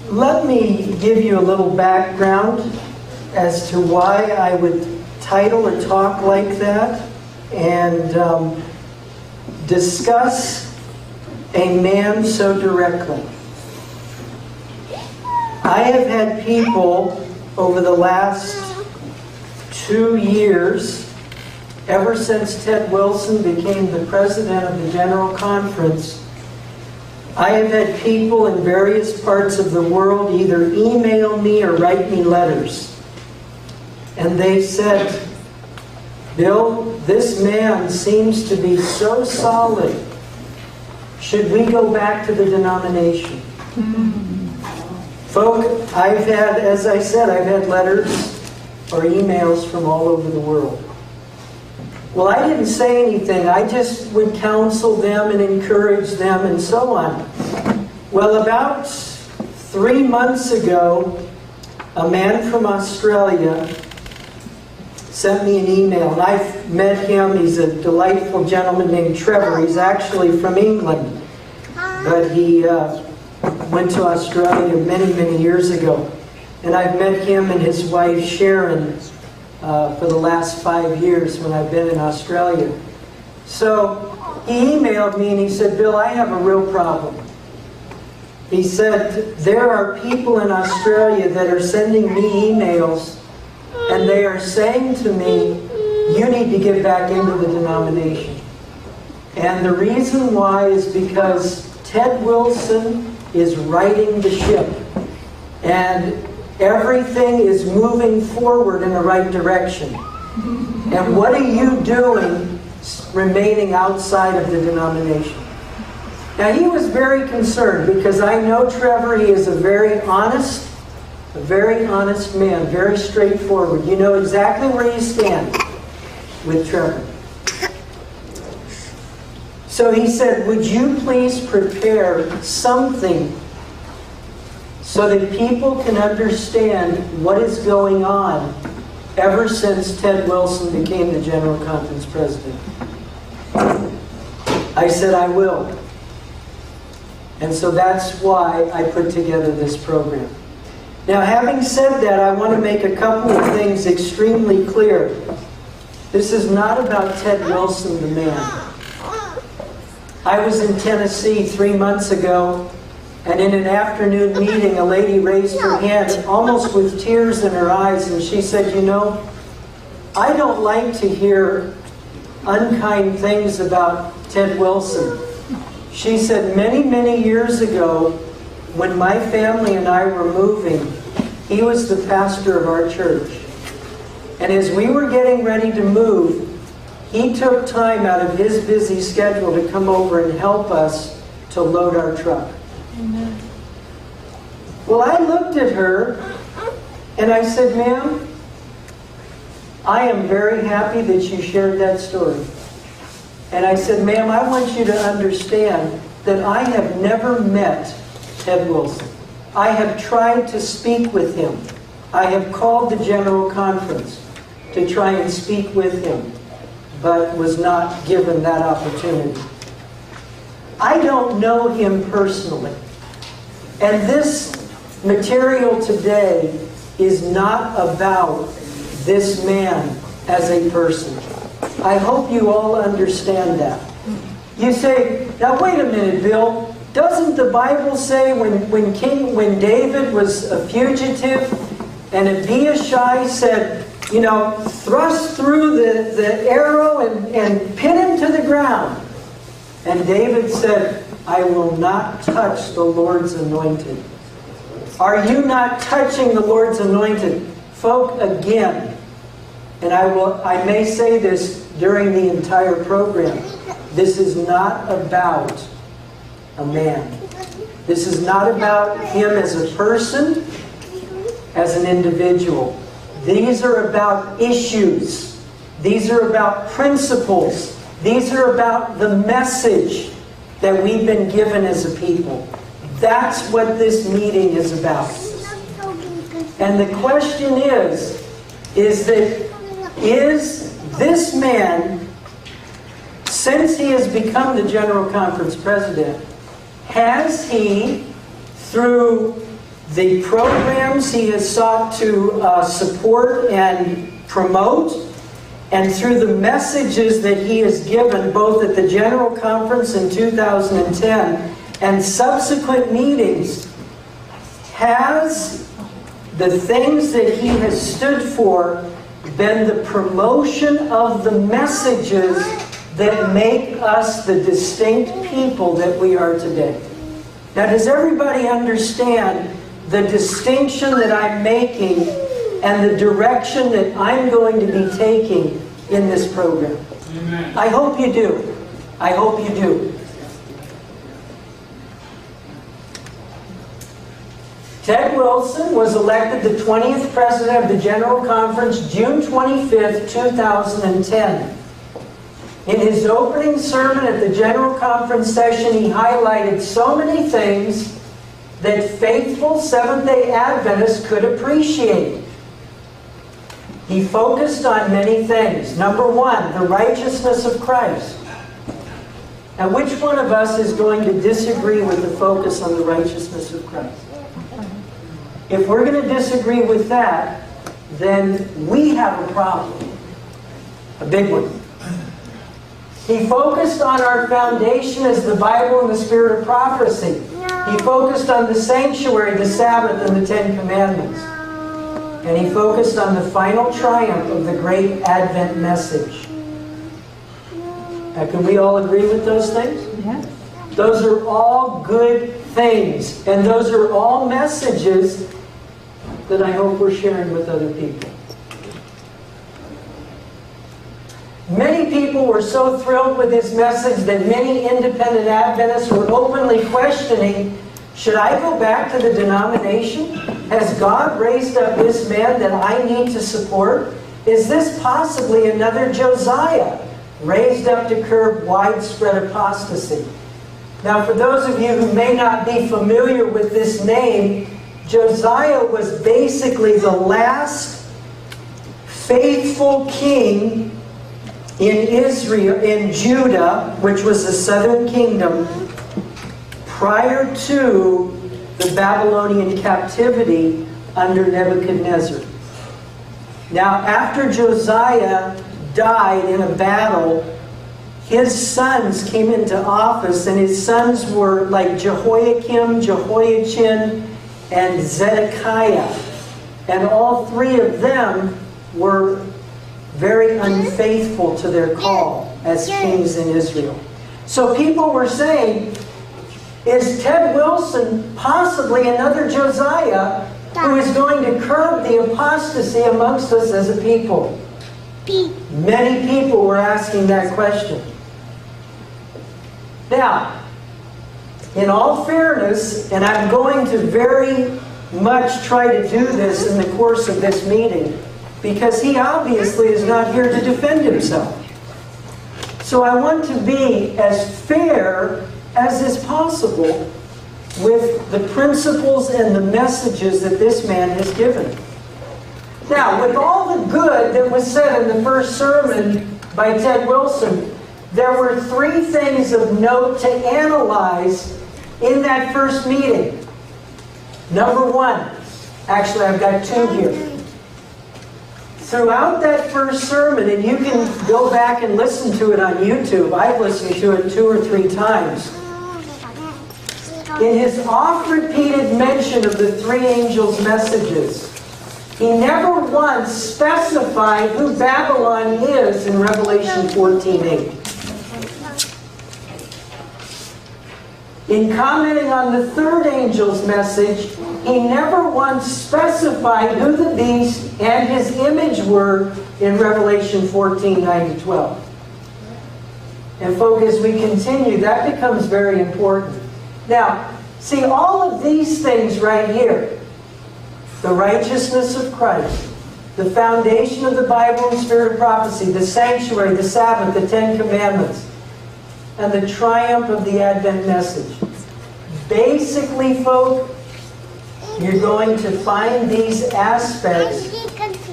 let me give you a little background as to why I would title a talk like that and discuss a man so directly. I have had people over the last 2 years, ever since Ted Wilson became the president of the General Conference, I have had people in various parts of the world either email me or write me letters. And they said, Bill, this man seems to be so solid. Should we go back to the denomination? Folk, I've had, as I said, I've had letters or emails from all over the world. Well, I didn't say anything. I just would counsel them and encourage them and so on. Well, about 3 months ago, a man from Australia sent me an email, and I've met him. He's a delightful gentleman named Trevor. He's actually from England, but he went to Australia many, many years ago. And I've met him and his wife Sharon for the last 5 years when I've been in Australia. So he emailed me and he said, Bill, I have a real problem. He said, there are people in Australia that are sending me emails and they are saying to me, you need to get back into the denomination. And the reason why is because Ted Wilson is righting the ship. And everything is moving forward in the right direction. And what are you doing remaining outside of the denomination? Now, he was very concerned because I know Trevor. He is a very honest man, very straightforward. You know exactly where you stand with Trevor. So he said, would you please prepare something so that people can understand what is going on ever since Ted Wilson became the General Conference president? I said, I will. And so that's why I put together this program. Now, having said that, I want to make a couple of things extremely clear. This is not about Ted Wilson, the man. I was in Tennessee 3 months ago, and in an afternoon meeting, a lady raised her hand, almost with tears in her eyes, and she said, you know, I don't like to hear unkind things about Ted Wilson. She said, many, many years ago, when my family and I were moving, he was the pastor of our church. And as we were getting ready to move, he took time out of his busy schedule to come over and help us to load our truck. Amen. Well, I looked at her and I said, ma'am, I am very happy that you shared that story. And I said, ma'am, I want you to understand that I have never met Ted Wilson. I have tried to speak with him. I have called the General Conference to try and speak with him, but was not given that opportunity. I don't know him personally. And this material today is not about this man as a person. I hope you all understand that. You say, now wait a minute, Bill. Doesn't the Bible say when David was a fugitive and Abishai said, you know, thrust through the arrow and pin him to the ground? And David said, I will not touch the Lord's anointed. Are you not touching the Lord's anointed? Folk, again, and I may say this during the entire program, this is not about a man. This is not about him as a person, as an individual. These are about issues. These are about principles. These are about the message that we've been given as a people. That's what this meeting is about. And the question is this man, since he has become the General Conference president, has he, through the programs he has sought to support and promote, and through the messages that he has given both at the General Conference in 2010 and subsequent meetings, has the things that he has stood for been the promotion of the messages that make us the distinct people that we are today. Now, does everybody understand the distinction that I'm making and the direction that I'm going to be taking in this program? Amen. I hope you do. I hope you do. Ted Wilson was elected the 20th President of the General Conference June 25th, 2010. In his opening sermon at the General Conference session, he highlighted so many things that faithful Seventh-day Adventists could appreciate. He focused on many things. Number one, the righteousness of Christ. Now, which one of us is going to disagree with the focus on the righteousness of Christ? If we're going to disagree with that, then we have a problem. A big one. He focused on our foundation as the Bible and the Spirit of prophecy. He focused on the sanctuary, the Sabbath, and the Ten Commandments. And he focused on the final triumph of the great Advent message. Now, can we all agree with those things? Yeah. Those are all good things. And those are all messages that I hope we're sharing with other people. Many people were so thrilled with his message that many independent Adventists were openly questioning, should I go back to the denomination? Has God raised up this man that I need to support? Is this possibly another Josiah raised up to curb widespread apostasy? Now, for those of you who may not be familiar with this name, Josiah was basically the last faithful king in Israel, in Judah, which was the southern kingdom, prior to the Babylonian captivity under Nebuchadnezzar. Now, after Josiah died in a battle, his sons came into office, and his sons were like Jehoiakim, Jehoiachin, and Zedekiah. And all three of them were very unfaithful to their call as kings in Israel. So people were saying, is Ted Wilson possibly another Josiah who is going to curb the apostasy amongst us as a people? Many people were asking that question. Now, in all fairness, and I'm going to very much try to do this in the course of this meeting, because he obviously is not here to defend himself. So I want to be as fair as is possible with the principles and the messages that this man has given. Now, with all the good that was said in the first sermon by Ted Wilson, there were three things of note to analyze in that first meeting. Number one, actually I've got two here. Throughout that first sermon, and you can go back and listen to it on YouTube. I've listened to it 2 or 3 times. In his oft-repeated mention of the three angels' messages, he never once specified who Babylon is in Revelation 14:8. In commenting on the third angel's message, he never once specified who the beast and his image were in Revelation 14:9-12. And folks, as we continue, that becomes very important. Now, see, all of these things right here, the righteousness of Christ, the foundation of the Bible and Spirit of prophecy, the sanctuary, the Sabbath, the Ten Commandments, and the triumph of the Advent message. Basically, folk, you're going to find these aspects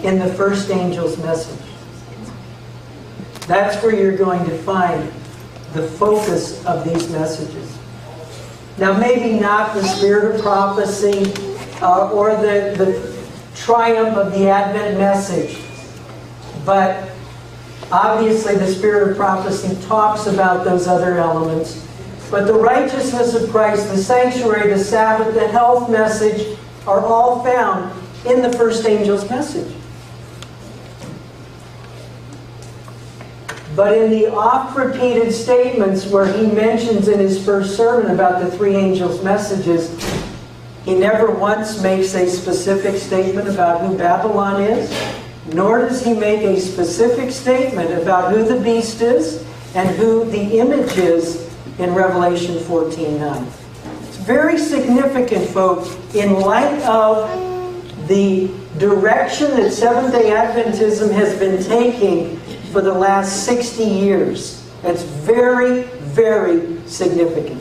in the first angel's message. That's where you're going to find the focus of these messages. Now, maybe not the Spirit of prophecy or the triumph of the Advent message. But obviously the spirit of prophecy talks about those other elements. But the righteousness of Christ, the sanctuary, the Sabbath, the health message are all found in the first angel's message. But in the oft-repeated statements where he mentions in his first sermon about the three angels' messages, he never once makes a specific statement about who Babylon is, nor does he make a specific statement about who the beast is and who the image is in Revelation 14:9. It's very significant, folks, in light of the direction that Seventh-day Adventism has been taking for the last 60 years. It's very, very significant.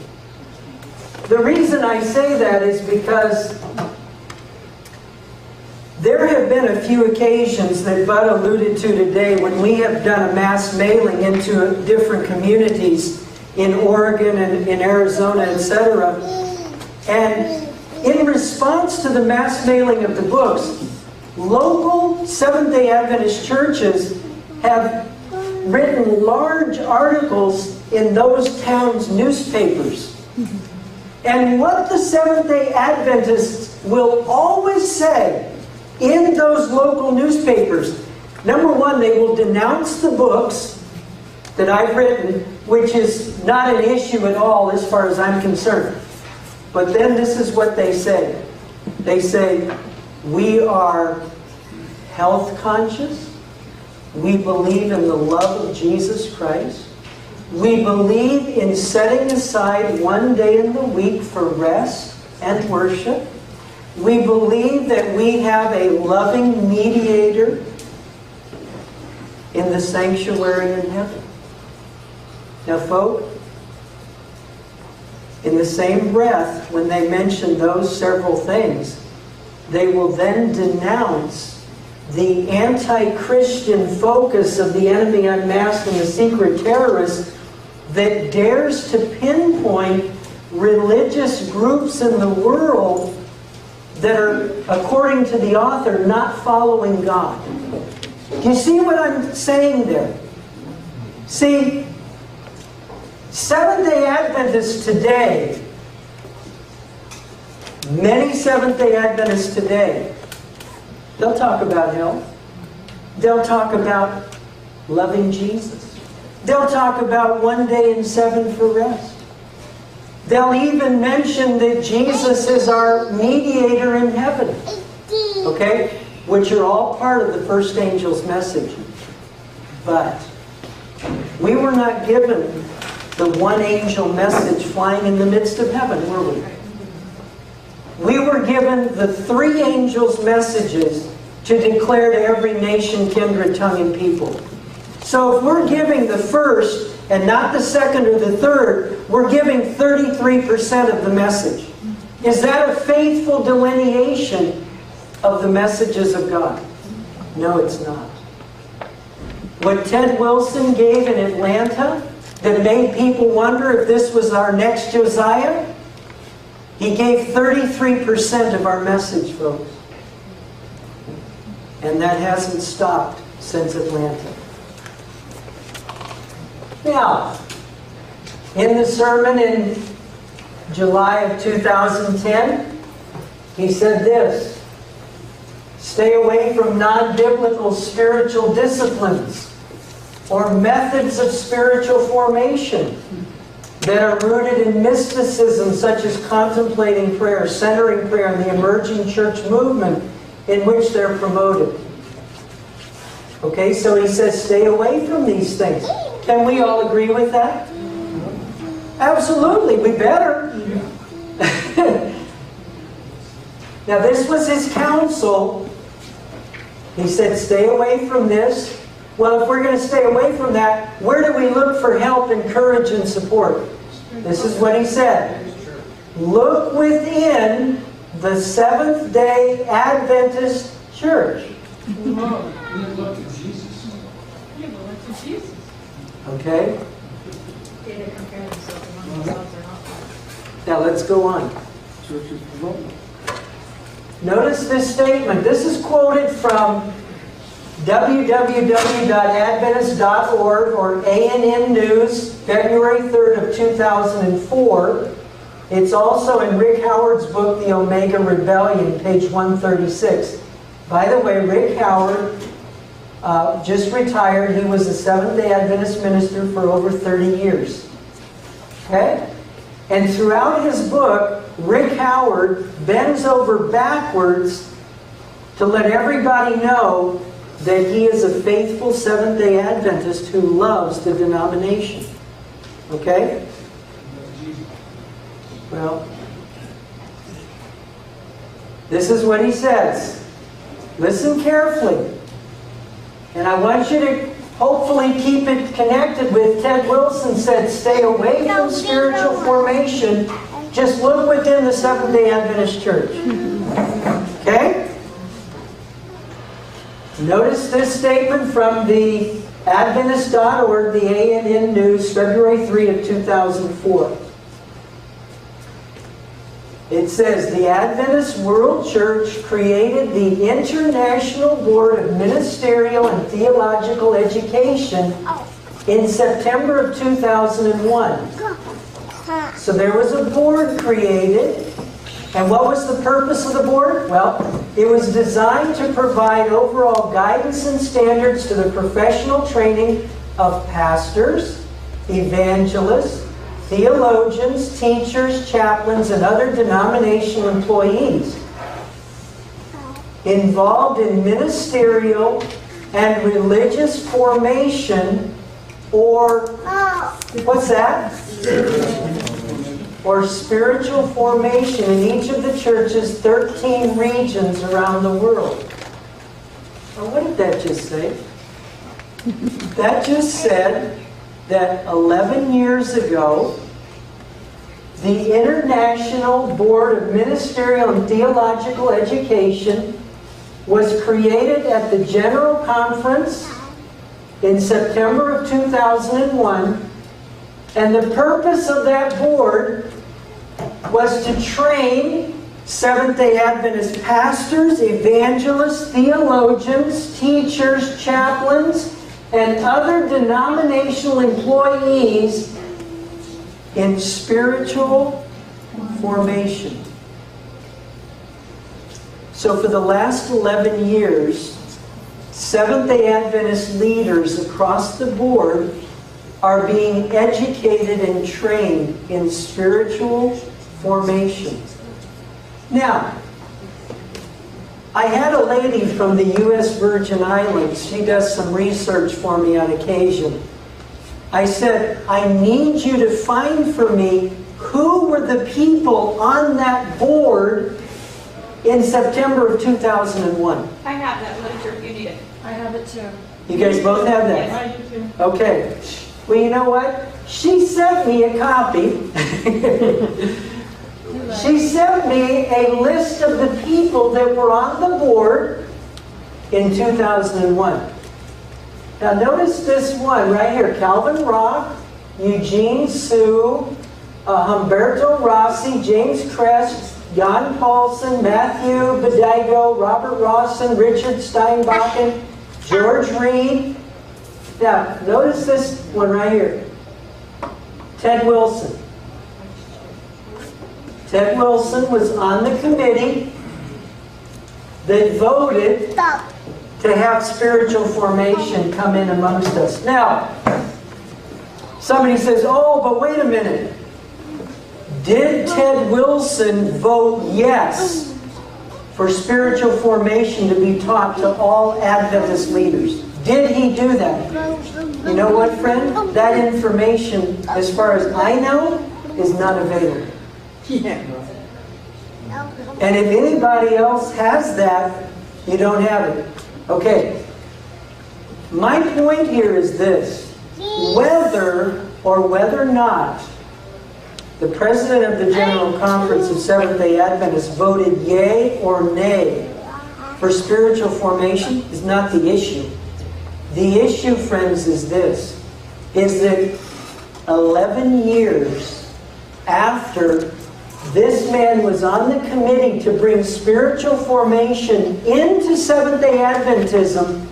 The reason I say that is because there have been a few occasions that Bud alluded to today when we have done a mass mailing into different communities in Oregon and in Arizona, etc. And in response to the mass mailing of the books, local Seventh-day Adventist churches have written large articles in those towns' newspapers. And what the Seventh-day Adventists will always say in those local newspapers, number one, they will denounce the books that I've written, which is not an issue at all as far as I'm concerned. But then this is what they say. They say, we are health conscious. We believe in the love of Jesus Christ. We believe in setting aside one day in the week for rest and worship. We believe that we have a loving mediator in the sanctuary in heaven. Now, folk, in the same breath, when they mention those several things, they will then denounce the anti-Christian focus of the enemy unmasked and the secret terrorist that dares to pinpoint religious groups in the world that are, according to the author, not following God. Do you see what I'm saying there? See, Seventh-day Adventists today, many Seventh-day Adventists today, they'll talk about hell. They'll talk about loving Jesus. They'll talk about one day in 7 for rest. They'll even mention that Jesus is our mediator in heaven. Okay? Which are all part of the first angel's message. But we were not given the one angel message flying in the midst of heaven, were we? We were given the three angels' messages to declare to every nation, kindred, tongue, and people. So if we're giving the first and not the second or the third, we're giving 33% of the message. Is that a faithful delineation of the messages of God? No, it's not. What Ted Wilson gave in Atlanta that made people wonder if this was our next Josiah, he gave 33% of our message, folks. And that hasn't stopped since Atlanta. Now, in the sermon in July of 2010, he said this: stay away from non-biblical spiritual disciplines or methods of spiritual formation that are rooted in mysticism, such as contemplating prayer, centering prayer, and the emerging church movement in which they're promoted. Okay, so he says stay away from these things. Can we all agree with that? Absolutely, we better. Now, this was his counsel. He said stay away from this. Well, if we're going to stay away from that, where do we look for help and courage and support? This is what he said. Look within the Seventh-day Adventist church. Look at Jesus. Yeah, but look at Jesus. Okay? They didn't compare themselves among themselves or not. Now let's go on. Church is promoted. Notice this statement. This is quoted from www.adventist.org or ANN News, February 3rd of 2004. It's also in Rick Howard's book, The Omega Rebellion, page 136. By the way, Rick Howard just retired. He was a Seventh-day Adventist minister for over 30 years. Okay? And throughout his book, Rick Howard bends over backwards to let everybody know that he is a faithful Seventh-day Adventist who loves the denomination. Okay? Well, this is what he says. Listen carefully. And I want you to hopefully keep it connected with Ted Wilson said, stay away from spiritual formation. Just look within the Seventh-day Adventist Church. Okay? Notice this statement from the Adventist.org, the ANN News, February 3 of 2004. It says, the Adventist World Church created the International Board of Ministerial and Theological Education in September of 2001. So there was a board created. And what was the purpose of the board? Well, it was designed to provide overall guidance and standards to the professional training of pastors, evangelists, theologians, teachers, chaplains, and other denominational employees involved in ministerial and religious formation, or what's that? Or spiritual formation in each of the church's 13 regions around the world. Well, what did that just say? That just said that 11 years ago, the International Board of Ministerial and Theological Education was created at the General Conference in September of 2001, and the purpose of that board was to train Seventh-day Adventist pastors, evangelists, theologians, teachers, chaplains, and other denominational employees in spiritual formation. So for the last 11 years, Seventh-day Adventist leaders across the board are being educated and trained in spiritual formation. Now, I had a lady from the U.S. Virgin Islands. She does some research for me on occasion. I said, I need you to find for me who were the people on that board in September of 2001. I have that literature if you need it. I have it too. You guys both have that? Yes, I do too. Okay. Well, you know what? She sent me a copy. She sent me a list of the people that were on the board in 2001. Now notice this one right here. Calvin Rock, Eugene Sue, Humberto Rossi, James Crest, Jan Paulson, Matthew Bedigo, Robert Rawson, Richard Steinbachen, George Reed. Now, notice this one right here. Ted Wilson. Ted Wilson was on the committee that voted to have spiritual formation come in amongst us. Now, somebody says, oh, but wait a minute. Did Ted Wilson vote yes for spiritual formation to be taught to all Adventist leaders? Did he do that? You know what, friend? That information, as far as I know, is not available. And if anybody else has that, you don't have it. Okay. My point here is this. Whether or not the president of the General Conference of Seventh-day Adventists voted yea or nay for spiritual formation is not the issue. The issue, friends, is this. Is that 11 years after This man was on the committee to bring spiritual formation into Seventh-day Adventism.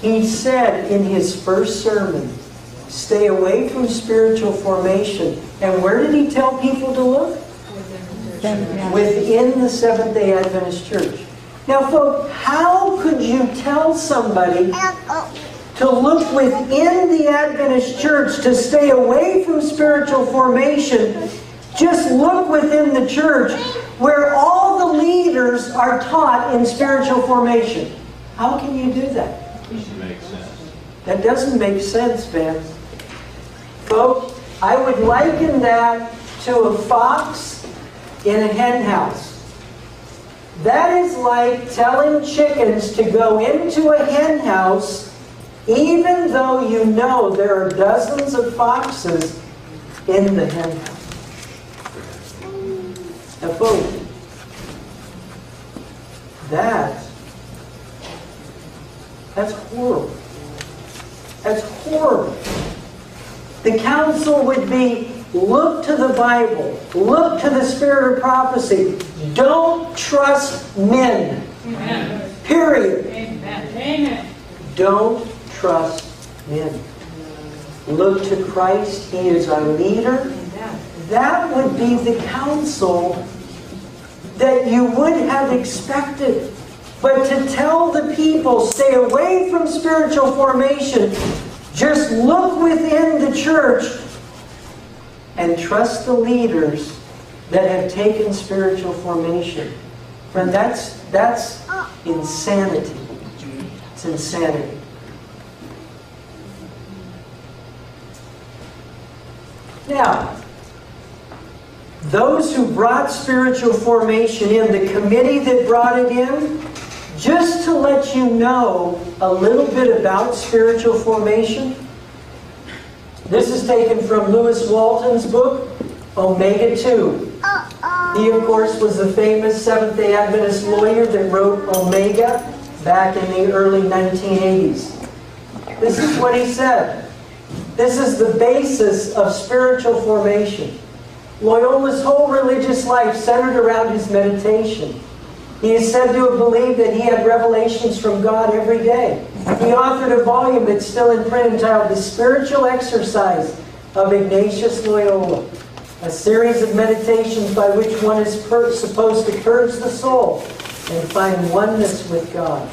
He said in his first sermon, stay away from spiritual formation. And where did he tell people to look? Within the Seventh-day Adventist Church. Now, folks, how could you tell somebody to look within the Adventist Church to stay away from spiritual formation? Just look within the church where all the leaders are taught in spiritual formation. How can you do that? Doesn't make sense. That doesn't make sense, man. Folks, I would liken that to a fox in a hen house. That is like telling chickens to go into a hen house even though you know there are dozens of foxes in the hen house. Now, folks, that's horrible. That's horrible. The counsel would be, look to the Bible. Look to the spirit of prophecy. Don't trust men. Amen. Period. Amen. Amen. Don't trust men. Look to Christ. He is our leader. That would be the counsel that you would have expected. But to tell the people, stay away from spiritual formation, just look within the church and trust the leaders that have taken spiritual formation. Friend, that's insanity. It's insanity. Now, those who brought spiritual formation in, the committee that brought it in, just to let you know a little bit about spiritual formation, this is taken from Lewis Walton's book, Omega 2. He, of course, was the famous Seventh-day Adventist lawyer that wrote Omega back in the early 1980s. This is what he said. This is the basis of spiritual formation. Loyola's whole religious life centered around his meditation. He is said to have believed that he had revelations from God every day. He authored a volume that's still in print entitled The Spiritual Exercise of Ignatius Loyola, a series of meditations by which one is supposed to purge the soul and find oneness with God.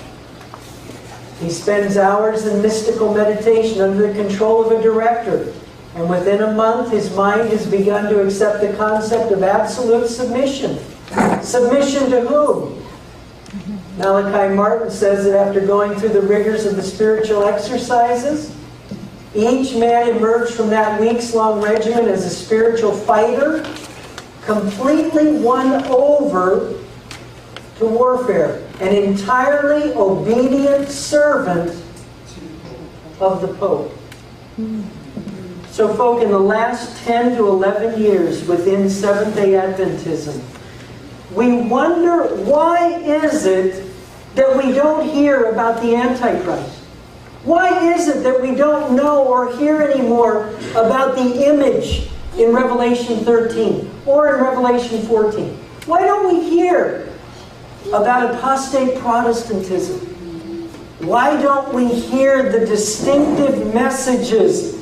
He spends hours in mystical meditation under the control of a director, and within a month his mind has begun to accept the concept of absolute submission. Submission to whom? Malachi Martin says that after going through the rigors of the spiritual exercises, each man emerged from that weeks-long regimen as a spiritual fighter, completely won over to warfare, an entirely obedient servant of the Pope. So, folk, in the last 10 to 11 years within Seventh-day Adventism, we wonder, why is it that we don't hear about the Antichrist? Why is it that we don't know or hear anymore about the image in Revelation 13 or in Revelation 14? Why don't we hear about apostate Protestantism? Why don't we hear the distinctive messages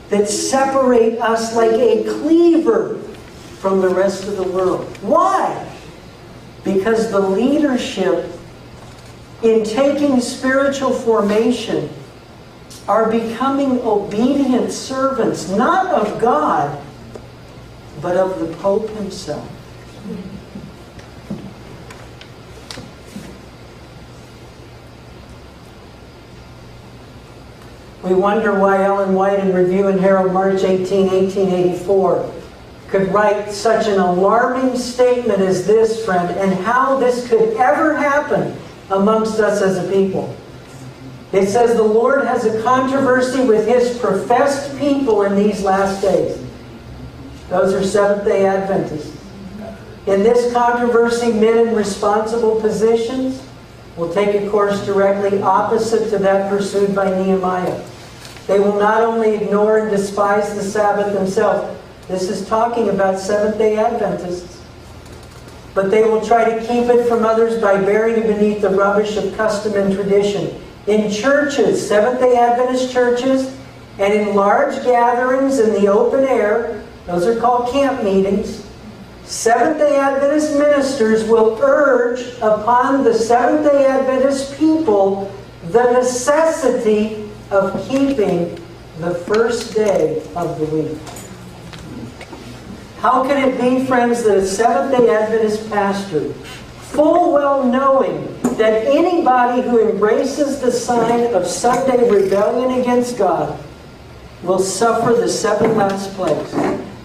that separate us like a cleaver from the rest of the world? Why? Because the leadership in taking spiritual formation are becoming obedient servants, not of God, but of the Pope himself. We wonder why Ellen White in Review and Herald, March 18, 1884, could write such an alarming statement as this, friend, and how this could ever happen amongst us as a people. It says, the Lord has a controversy with His professed people in these last days. Those are Seventh-day Adventists. In this controversy, men in responsible positions will take a course directly opposite to that pursued by Nehemiah. They will not only ignore and despise the Sabbath themselves, This is talking about Seventh-day Adventists. But they will try to keep it from others by burying it beneath the rubbish of custom and tradition. In churches, Seventh-day Adventist churches, and in large gatherings in the open air, those are called camp meetings, Seventh-day Adventist ministers will urge upon the Seventh-day Adventist people the necessity of keeping the first day of the week. How can it be, friends, that a Seventh-day Adventist pastor, full well knowing that anybody who embraces the sign of Sunday rebellion against God will suffer the 7 last plagues?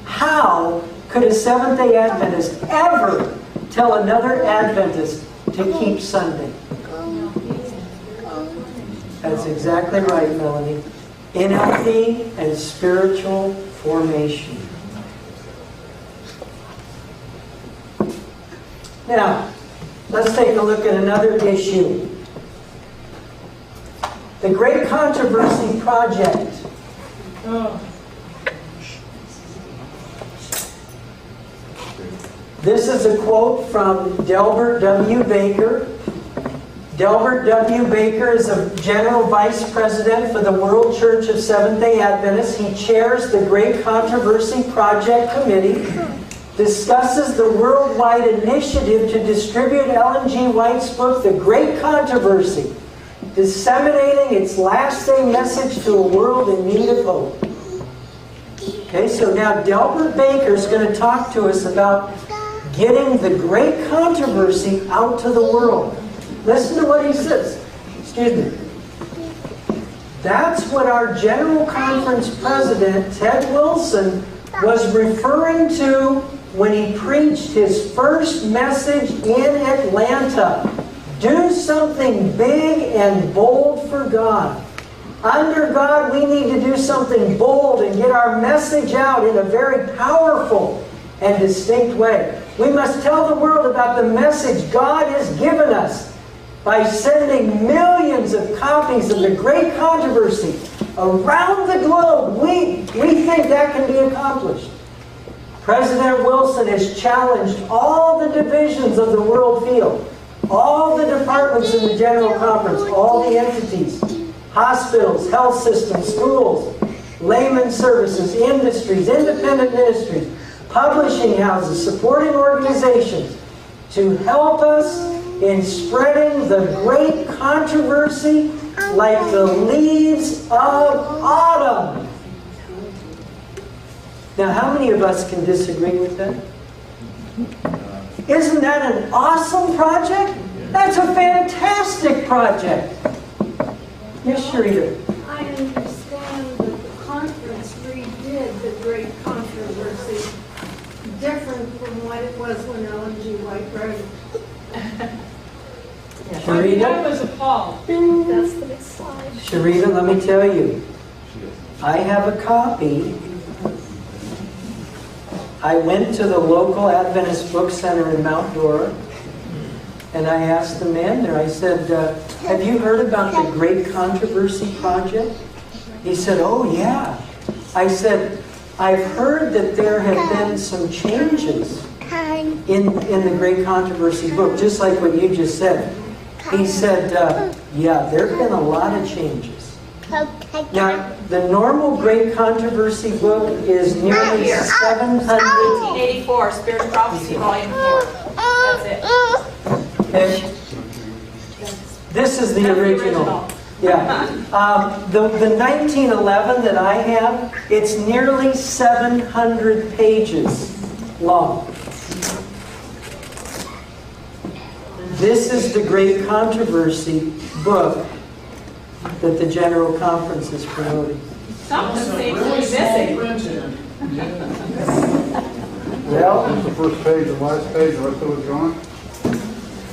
How could a Seventh-day Adventist ever tell another Adventist to keep Sunday? That's exactly right, Melanie. NLP and spiritual formation. Now, let's take a look at another issue. The Great Controversy Project. Oh. This is a quote from Delbert W. Baker. Delbert W. Baker is a General Vice President for the World Church of Seventh-day Adventists. He chairs the Great Controversy Project Committee, discusses the worldwide initiative to distribute Ellen G. White's book, The Great Controversy, disseminating its last-day message to a world in need of hope. Okay, so now Delbert Baker is going to talk to us about getting the Great Controversy out to the world. Listen to what he says. Excuse me. That's what our General Conference President, Ted Wilson, was referring to when he preached his first message in Atlanta. Do something big and bold for God. Under God, we need to do something bold and get our message out in a very powerful and distinct way. We must tell the world about the message God has given us by sending millions of copies of the Great Controversy around the globe. We think that can be accomplished. President Wilson has challenged all the divisions of the world field, all the departments in the General Conference, all the entities, hospitals, health systems, schools, layman services, industries, independent ministries, publishing houses, supporting organizations, to help us in spreading the Great Controversy like the leaves of autumn. Now, how many of us can disagree with that? Isn't that an awesome project? That's a fantastic project. Yes, Sharita. I understand that the conference redid the Great Controversy, different from what it was when Ellen G. White wrote it. I Sharita, was appalled. That's the next slide. Sharita, let me tell you, I have a copy. I went to the local Adventist Book Center in Mount Dora, and I asked the man there, I said, have you heard about the Great Controversy Project? He said, oh yeah. I said, I've heard that there have been some changes in the Great Controversy book, just like what you just said. He said, yeah, there have been a lot of changes. Now, the normal Great Controversy book is nearly 700. 1884, Spirit of Prophecy, Volume 4. That's it. Okay. This is the original. Yeah. The 1911 that I have, it's nearly 700 pages long. This is the Great Controversy book that the General Conference is promoting. Something seems to be Really small missing. print in. Well, The first page and last page, the rest of it's gone?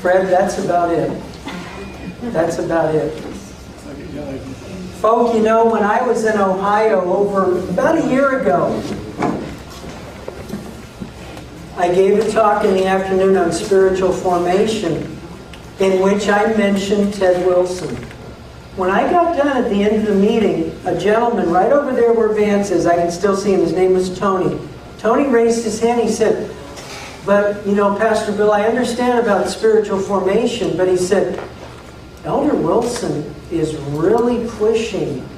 Fred, that's about it. That's about it. Folk, you know, when I was in Ohio about a year ago, I gave a talk in the afternoon on spiritual formation in which I mentioned Ted Wilson. When I got done at the end of the meeting, a gentleman right over there where Vance is, I can still see him, his name was Tony, Tony raised his hand. He said, but, you know, Pastor Bill, I understand about spiritual formation, but he said, Elder Wilson is really pushing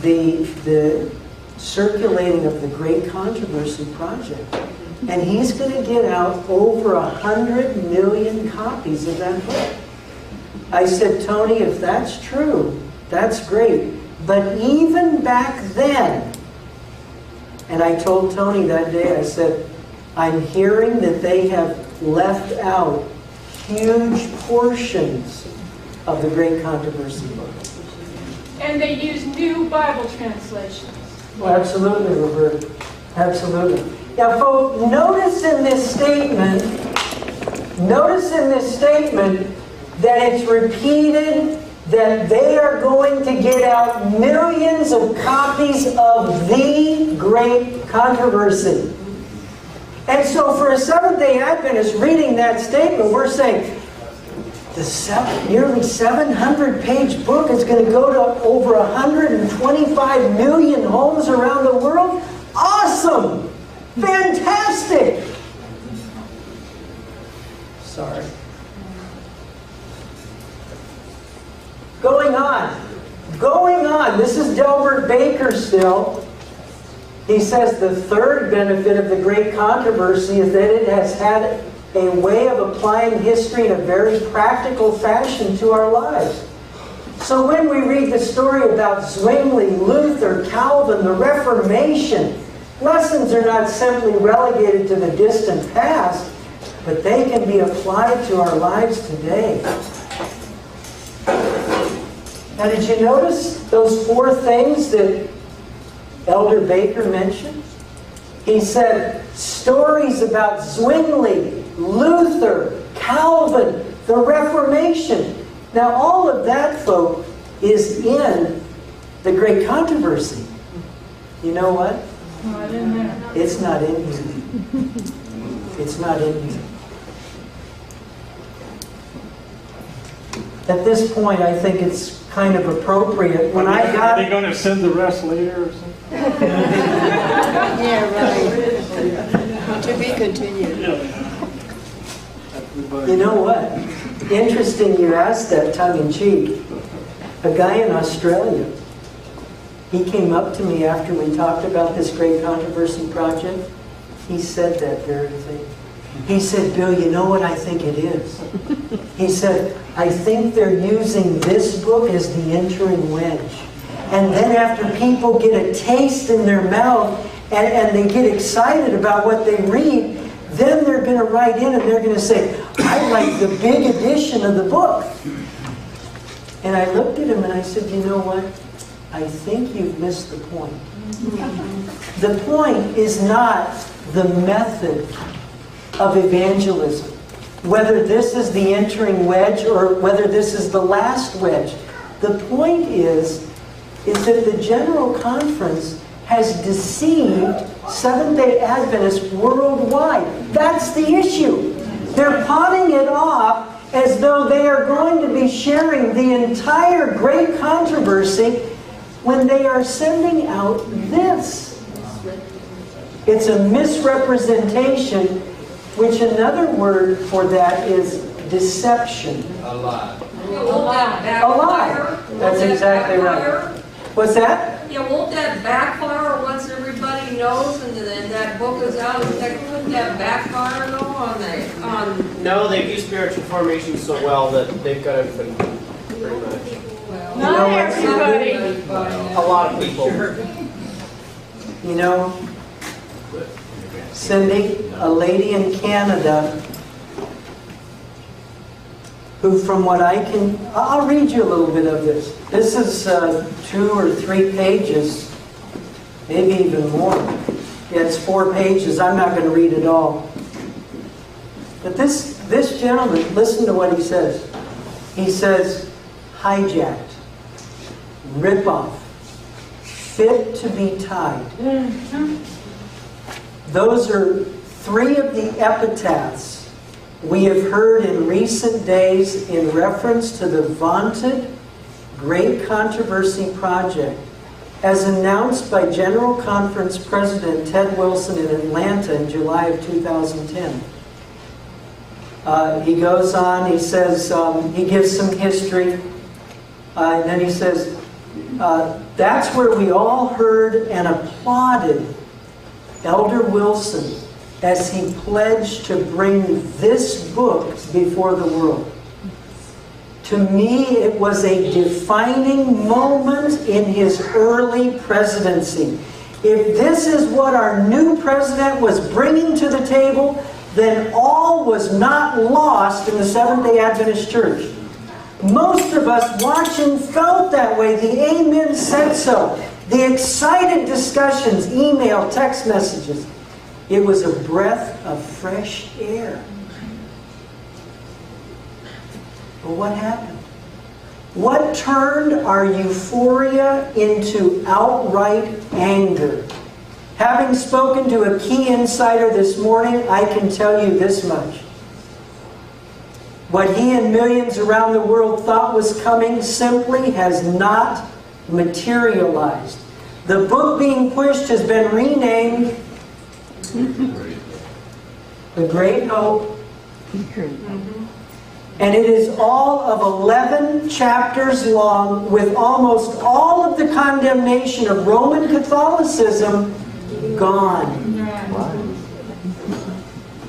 the circulating of the Great Controversy Project. And he's going to get out over 100 million copies of that book. I said, Tony, if that's true, that's great. But even back then, and I told Tony that day, I said, I'm hearing that they have left out huge portions of the Great Controversy book. And they use new Bible translations. Well, absolutely, Roberta. Absolutely. Now, folks, notice in this statement that it's repeated that they are going to get out millions of copies of the Great Controversy. And so for a Seventh-day Adventist reading that statement, we're saying the nearly 700-page book is going to go to over 125 million homes around the world? Awesome! Fantastic! Sorry. Going on. This is Delbert Baker still. He says the third benefit of the Great Controversy is that it has had a way of applying history in a very practical fashion to our lives. So when we read the story about Zwingli, Luther, Calvin, the Reformation, lessons are not simply relegated to the distant past, but they can be applied to our lives today. Now, did you notice those four things that Elder Baker mentioned? He said stories about Zwingli, Luther, Calvin, the Reformation. Now, all of that, folk, is in the Great Controversy. You know what? Not in there. It's not in here. It's not in here. At this point, I think it's kind of appropriate. When I got... Are they going to send the rest later or something? Yeah, right. To be continued. You know what? Interesting you asked that tongue-in-cheek. A guy in Australia, he came up to me after we talked about this Great Controversy Project. He said that very thing. He said, Bill, you know what I think it is? He said, I think they're using this book as the entering wedge. And then after people get a taste in their mouth and they get excited about what they read, then they're going to write in and they're going to say, I like the big edition of the book. And I looked at him and I said, you know what? I think you've missed the point. The point is not the method of evangelism. Whether this is the entering wedge or whether this is the last wedge. The point is that the General Conference has deceived Seventh-day Adventists worldwide. That's the issue. They're pawning it off as though they are going to be sharing the entire Great Controversy when they are sending out this. It's a misrepresentation, which another word for that is deception. A lie. A lie. A lie. That's exactly right. What's that? Yeah, won't that backfire once everybody knows and then that book is out? Wouldn't that backfire though on No, they do spiritual formation so well that they've got everything pretty much. Not everybody. A lot of people. You know, Cindy, a lady in Canada who, from what I can, I'll read you a little bit of this. This is 2 or 3 pages, maybe even more. Yeah, it's 4 pages. I'm not going to read it all. But this gentleman, listen to what he says. He says, hijacked, rip-off, fit to be tied. Those are 3 of the epitaphs we have heard in recent days in reference to the vaunted Great Controversy Project. as announced by General Conference President Ted Wilson in Atlanta in July of 2010. He goes on, he says, he gives some history, and then he says, that's where we all heard and applauded Elder Wilson as he pledged to bring this book before the world. To me, it was a defining moment in his early presidency. If this is what our new president was bringing to the table, then all was not lost in the Seventh-day Adventist Church. Most of us watching felt that way. The amen said so. The excited discussions, email, text messages. It was a breath of fresh air. But what happened? What turned our euphoria into outright anger? Having spoken to a key insider this morning, I can tell you this much. What he and millions around the world thought was coming simply has not materialized. The book being pushed has been renamed The Great Hope. And it is all of 11 chapters long, with almost all of the condemnation of Roman Catholicism gone.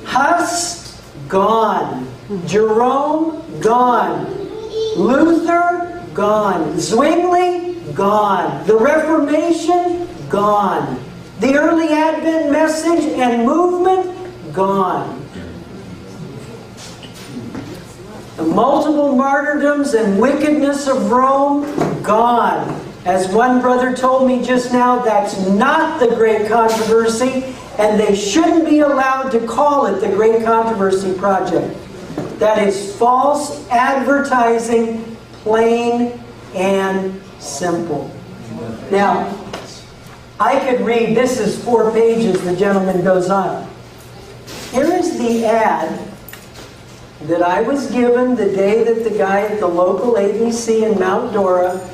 Huss, gone. Jerome, gone. Luther, gone. Zwingli, gone. The Reformation, gone. The early Advent message and movement, gone. The multiple martyrdoms and wickedness of Rome, gone. As one brother told me just now, that's not the Great Controversy, and they shouldn't be allowed to call it the Great Controversy Project. That is false advertising, plain and simple. Now, I could read, this is 4 pages, the gentleman goes on. Here is the ad that I was given the day that the guy at the local ABC in Mount Dora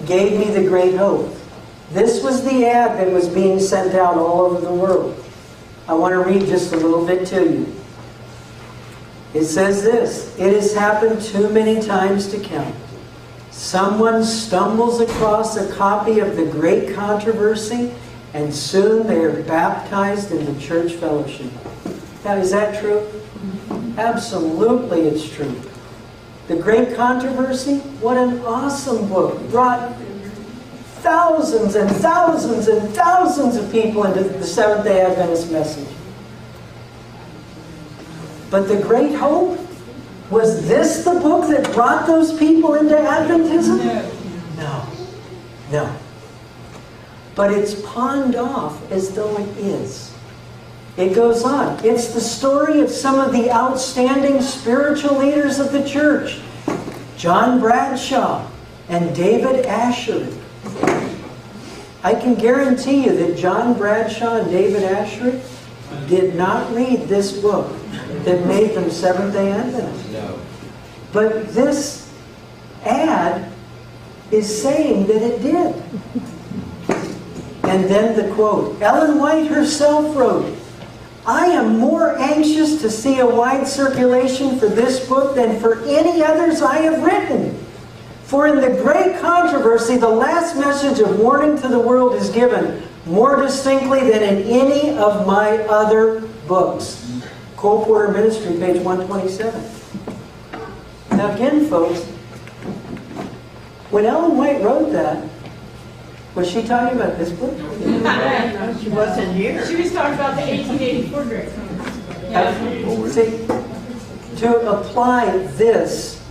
gave me the Great Hope. This was the ad that was being sent out all over the world. I want to read just a little bit to you. It says this: it has happened too many times to count. Someone stumbles across a copy of the Great Controversy, and soon they are baptized in the church fellowship. Now, is that true? Absolutely, it's true. The Great Controversy, what an awesome book. Brought thousands and thousands and thousands of people into the Seventh-day Adventist message. But the Great Hope, was this the book that brought those people into Adventism? No. No. But it's pawned off as though it is. It goes on. It's the story of some of the outstanding spiritual leaders of the church. John Bradshaw and David Ashery. I can guarantee you that John Bradshaw and David Ashery did not read this book that made them Seventh-day Adventists. No. But this ad is saying that it did. And then the quote. Ellen White herself wrote, I am more anxious to see a wide circulation for this book than for any others I have written. For in the Great Controversy, the last message of warning to the world is given more distinctly than in any of my other books. Cole Porter Ministry, page 127. Now again, folks, when Ellen White wrote that, was she talking about this book? She wasn't here. She was talking about the 1884 Great Controversy. See, to apply this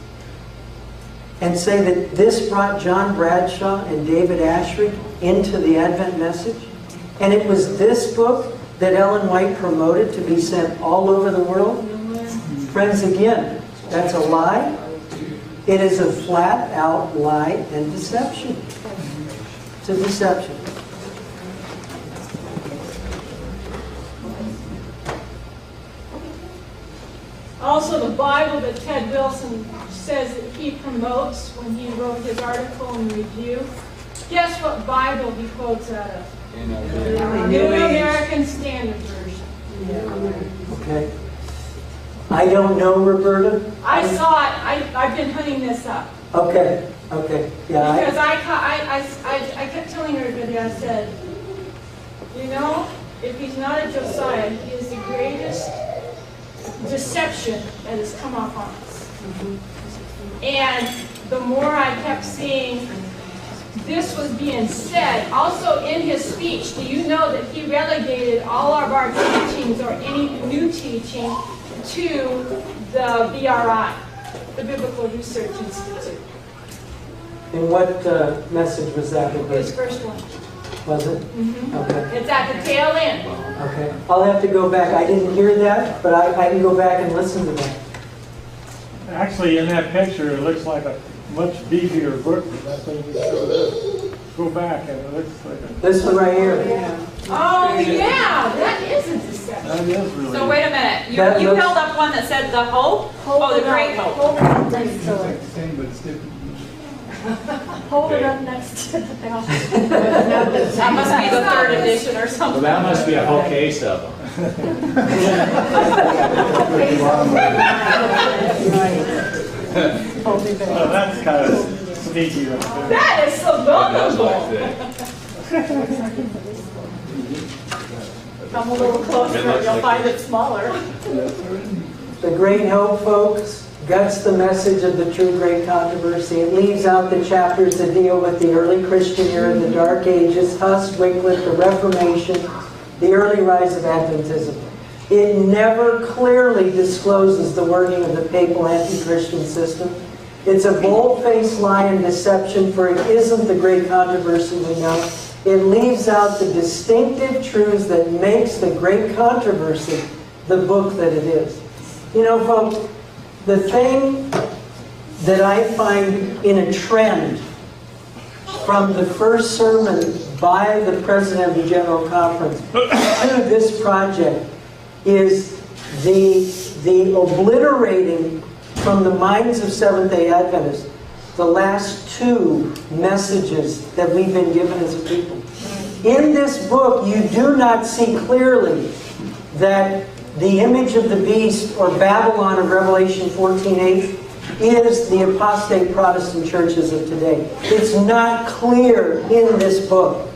and say that this brought John Bradshaw and David Ashery into the Advent message, and it was this book that Ellen White promoted to be sent all over the world? Friends, again, that's a lie. It is a flat-out lie and deception. It's a deception. Also, the Bible that Ted Wilson says that he promotes when he wrote his article and review Guess what Bible he quotes out of? NIV. New American Standard Version. Okay. I don't know, Roberta. I saw it. I've been hunting this up. Okay. Okay. Yeah. Because I kept telling everybody, I said, you know, if he's not a Josiah, he is the greatest deception that has come up on us. And the more I kept seeing this was being said, also in his speech, do you know that he relegated all of our teachings or any new teaching to the BRI, the Biblical Research Institute? And what message was that? His first one. Was it? Okay. It's at the tail end. Okay. I'll have to go back. I didn't hear that, but I can go back and listen to that. Actually, in that picture, it looks like a much beefier book than that thing you showed us. Go back and it looks like a... This one right here. Oh, yeah, that is a deception. That is really... So wait a minute, you That looks- held up one that said the hope? Oh, the great hope. Hold it up next to it. Same, but it's different. Hold it up next to the bell. That must be the third edition or Well, something. that must be a whole case of them. Oh, that's kind of sneaky right there. That is so It does vulnerable. like that. Come a little closer and you'll find it smaller. The Great Hope, folks, guts the message of the true great controversy. It leaves out the chapters that deal with the early Christian era, the Dark Ages, Huss, Wycliffe, the Reformation, the early rise of Adventism. It never clearly discloses the working of the papal anti-Christian system. It's a bold-faced lie and deception, for it isn't the great controversy we know. It leaves out the distinctive truths that makes the great controversy the book that it is. You know, folks, the thing that I find in a trend from the first sermon by the President of the General Conference to this project is the obliterating from the minds of Seventh-day Adventists the last two messages that we've been given as a people. In this book, you do not see clearly that the image of the beast, or Babylon of Revelation 14:8, is the apostate Protestant churches of today. It's not clear in this book.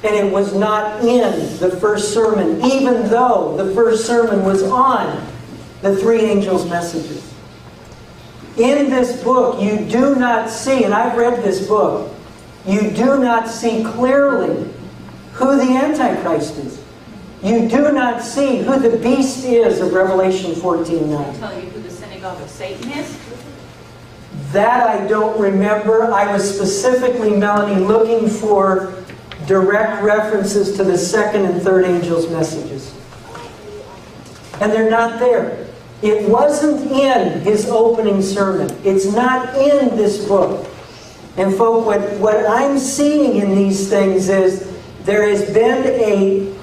And it was not in the first sermon, even though the first sermon was on the three angels' messages. In this book, you do not see, and I've read this book, you do not see clearly who the Antichrist is. You do not see who the beast is of Revelation 14:9. Tell you who the synagogue of Satan is? That I don't remember. I was specifically, Melanie, looking for direct references to the second and third angels' messages. And they're not there. It wasn't in his opening sermon. It's not in this book. And folks, what I'm seeing in these things is there has been a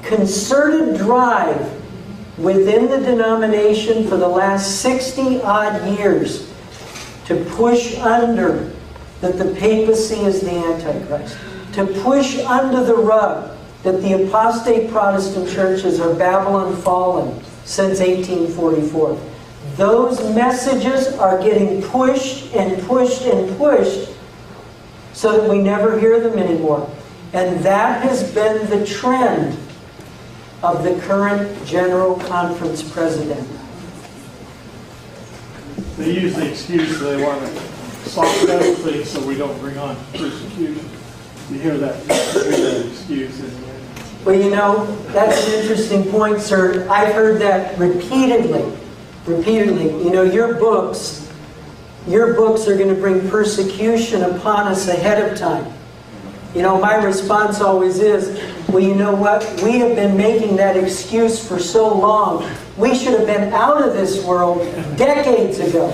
concerted drive within the denomination for the last 60-odd years to push under that the papacy is the Antichrist. To push under the rug that the apostate Protestant churches are Babylon fallen since 1844. Those messages are getting pushed and pushed and pushed so that we never hear them anymore. And that has been the trend of the current General Conference president. They use the excuse they want to soften up things so we don't bring on persecution. You hear that excuse in the end. Well, you know, that's an interesting point, sir. I've heard that repeatedly. Repeatedly. You know, your books are going to bring persecution upon us ahead of time. You know, my response always is, well, you know what? We have been making that excuse for so long. We should have been out of this world decades ago.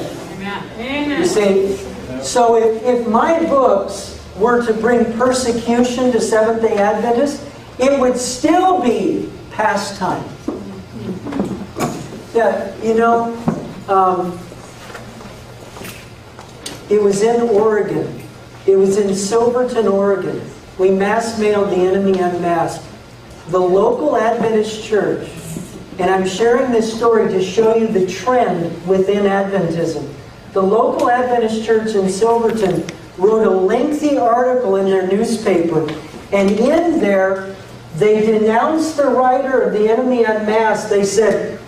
Amen. You see? So if my books were to bring persecution to Seventh-day Adventists, it would still be past time. Yeah, you know, it was in Oregon It was in Silverton, Oregon. We mass mailed The Enemy Unmasked. The local Adventist church, and I'm sharing this story to show you the trend within Adventism. The local Adventist church in Silverton wrote a lengthy article in their newspaper, and in there they denounced the writer of The Enemy Unmasked. They said,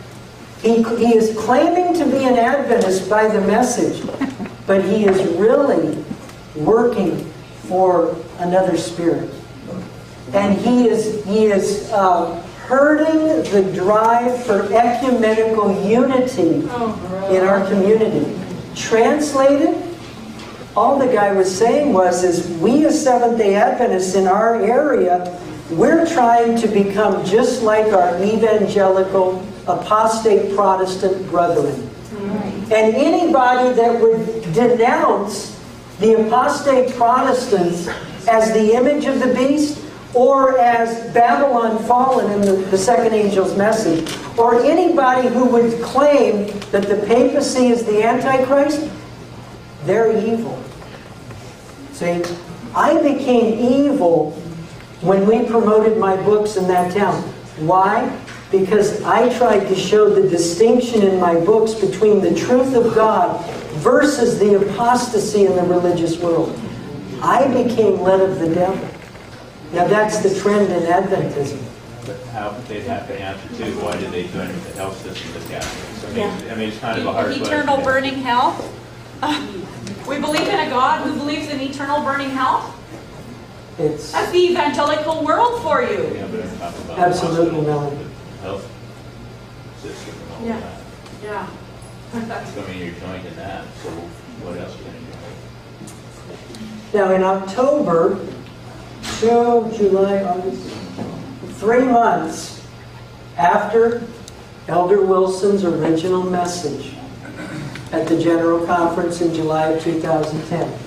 he is claiming to be an Adventist by the message, but he is really working for another spirit. And he is hurting the drive for ecumenical unity in our community. Translated, all the guy was saying is we as Seventh-day Adventists in our area, we're trying to become just like our evangelical, apostate Protestant brethren. And anybody that would denounce the apostate Protestants as the image of the beast, or as Babylon fallen in the second angel's message, or anybody who would claim that the papacy is the Antichrist, they're evil. See, I became evil when we promoted my books in that town. Why? Because I tried to show the distinction in my books between the truth of God versus the apostasy in the religious world. I became led of the devil. Now that's the trend in Adventism. But how they'd have to answer too, why did they join the health system of Catholics? I mean, it's kind of a hard question. Eternal burning hell? We believe in a God who believes in eternal burning hell? That's the evangelical world for you. Yeah, but I'm talking about absolutely, Melanie. the health system and all that. Yeah. So, I mean, you're joined in that, so what else can you do? Now in October, July, August, 3 months after Elder Wilson's original message at the General Conference in July of 2010,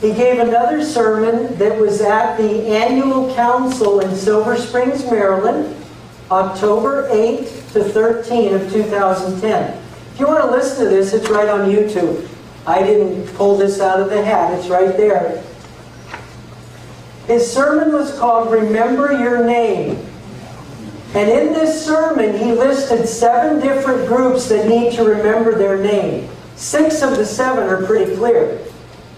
he gave another sermon that was at the annual council in Silver Springs, Maryland, October 8 to 13 of 2010. If you want to listen to this, it's right on YouTube. I didn't pull this out of the hat. It's right there. His sermon was called Remember Your Name. And in this sermon, he listed 7 different groups that need to remember their name. 6 of the 7 are pretty clear.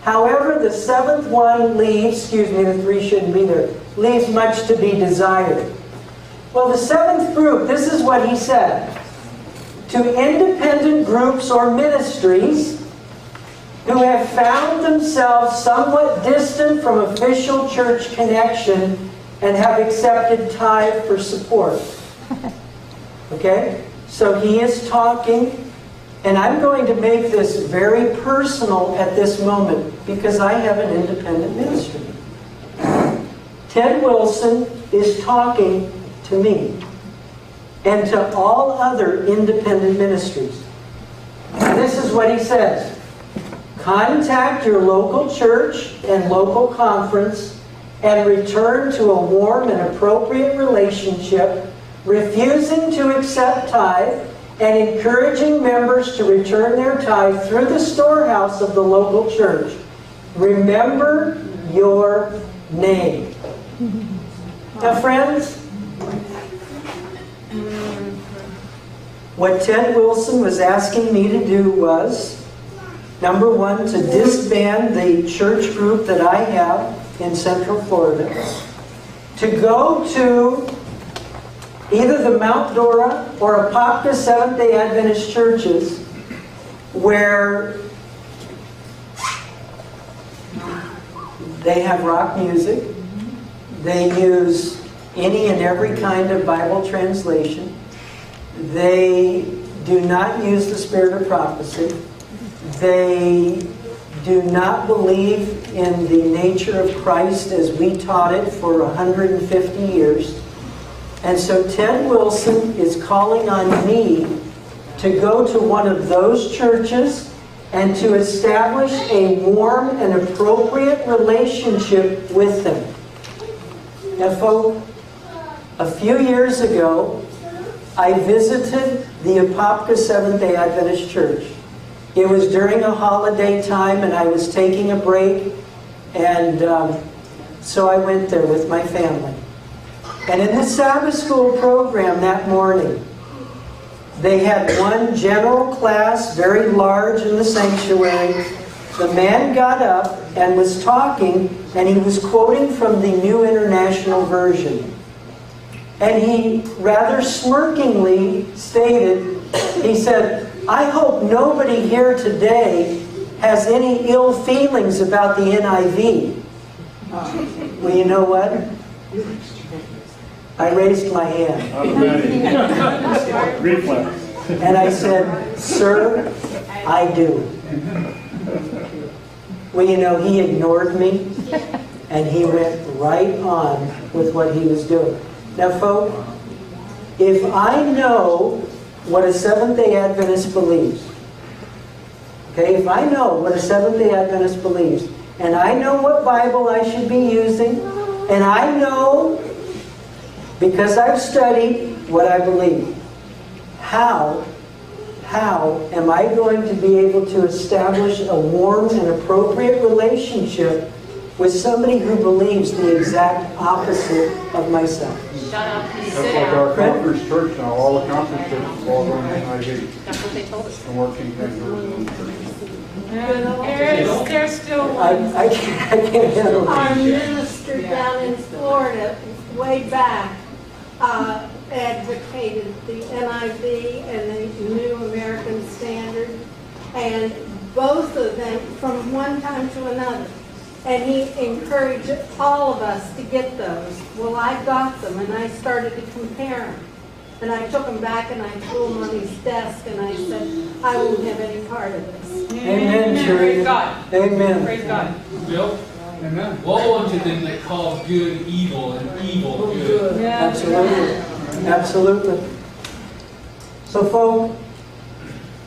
However, the 7th one leaves, the 3 shouldn't be there, leaves much to be desired. Well, the 7th group, this is what he said. To independent groups or ministries who have found themselves somewhat distant from official church connection and have accepted tithe for support. Okay? So he is talking, and I'm going to make this very personal at this moment because I have an independent ministry. Ted Wilson is talking to me and to all other independent ministries. And this is what he says. Contact your local church and local conference and return to a warm and appropriate relationship, refusing to accept tithe and encouraging members to return their tithe through the storehouse of the local church. Remember your name. Now, friends, what Ted Wilson was asking me to do was, number 1, to disband the church group that I have in Central Florida, to go to either the Mount Dora or Apopka Seventh-day Adventist churches where they have rock music, they use any and every kind of Bible translation, they do not use the spirit of prophecy, they do not believe in the nature of Christ as we taught it for 150 years. And so Ted Wilson is calling on me to go to one of those churches and to establish a warm and appropriate relationship with them. Now, folks, a few years ago, I visited the Apopka Seventh-day Adventist Church. It was during a holiday time, and I was taking a break, and so I went there with my family. And in the Sabbath school program that morning, they had one general class, very large in the sanctuary. The man got up and was talking, and he was quoting from the New International Version. And he rather smirkingly stated, he said, "I hope nobody here today has any ill feelings about the NIV." Well, you know what? I raised my hand. Reflex. And I said, "Sir, I do." Well, you know, he ignored me, and he went right on with what he was doing. Now, folks, if I know what a Seventh-day Adventist believes, okay, if I know what a Seventh-day Adventist believes, and I know what Bible I should be using, and I know, because I've studied, what I believe, how am I going to be able to establish a warm and appropriate relationship with somebody who believes the exact opposite of myself? Shut up and That's sit like down. our conference church now, all the conference churches fall going to NIV. That's what they told us. The working version. There's still I one. can't handle Our it. minister down in Florida, way back, advocated the NIV and the New American Standard, and both of them from one time to another. And he encouraged all of us to get those. Well, I got them, and I started to compare them. And I took them back, and I threw them on his desk, and I said, I won't have any part of this. Amen, Praise Sherry. God. Amen. Praise God. Bill? Amen. Woe unto them that call good evil and evil good. Absolutely. Absolutely. So, folks,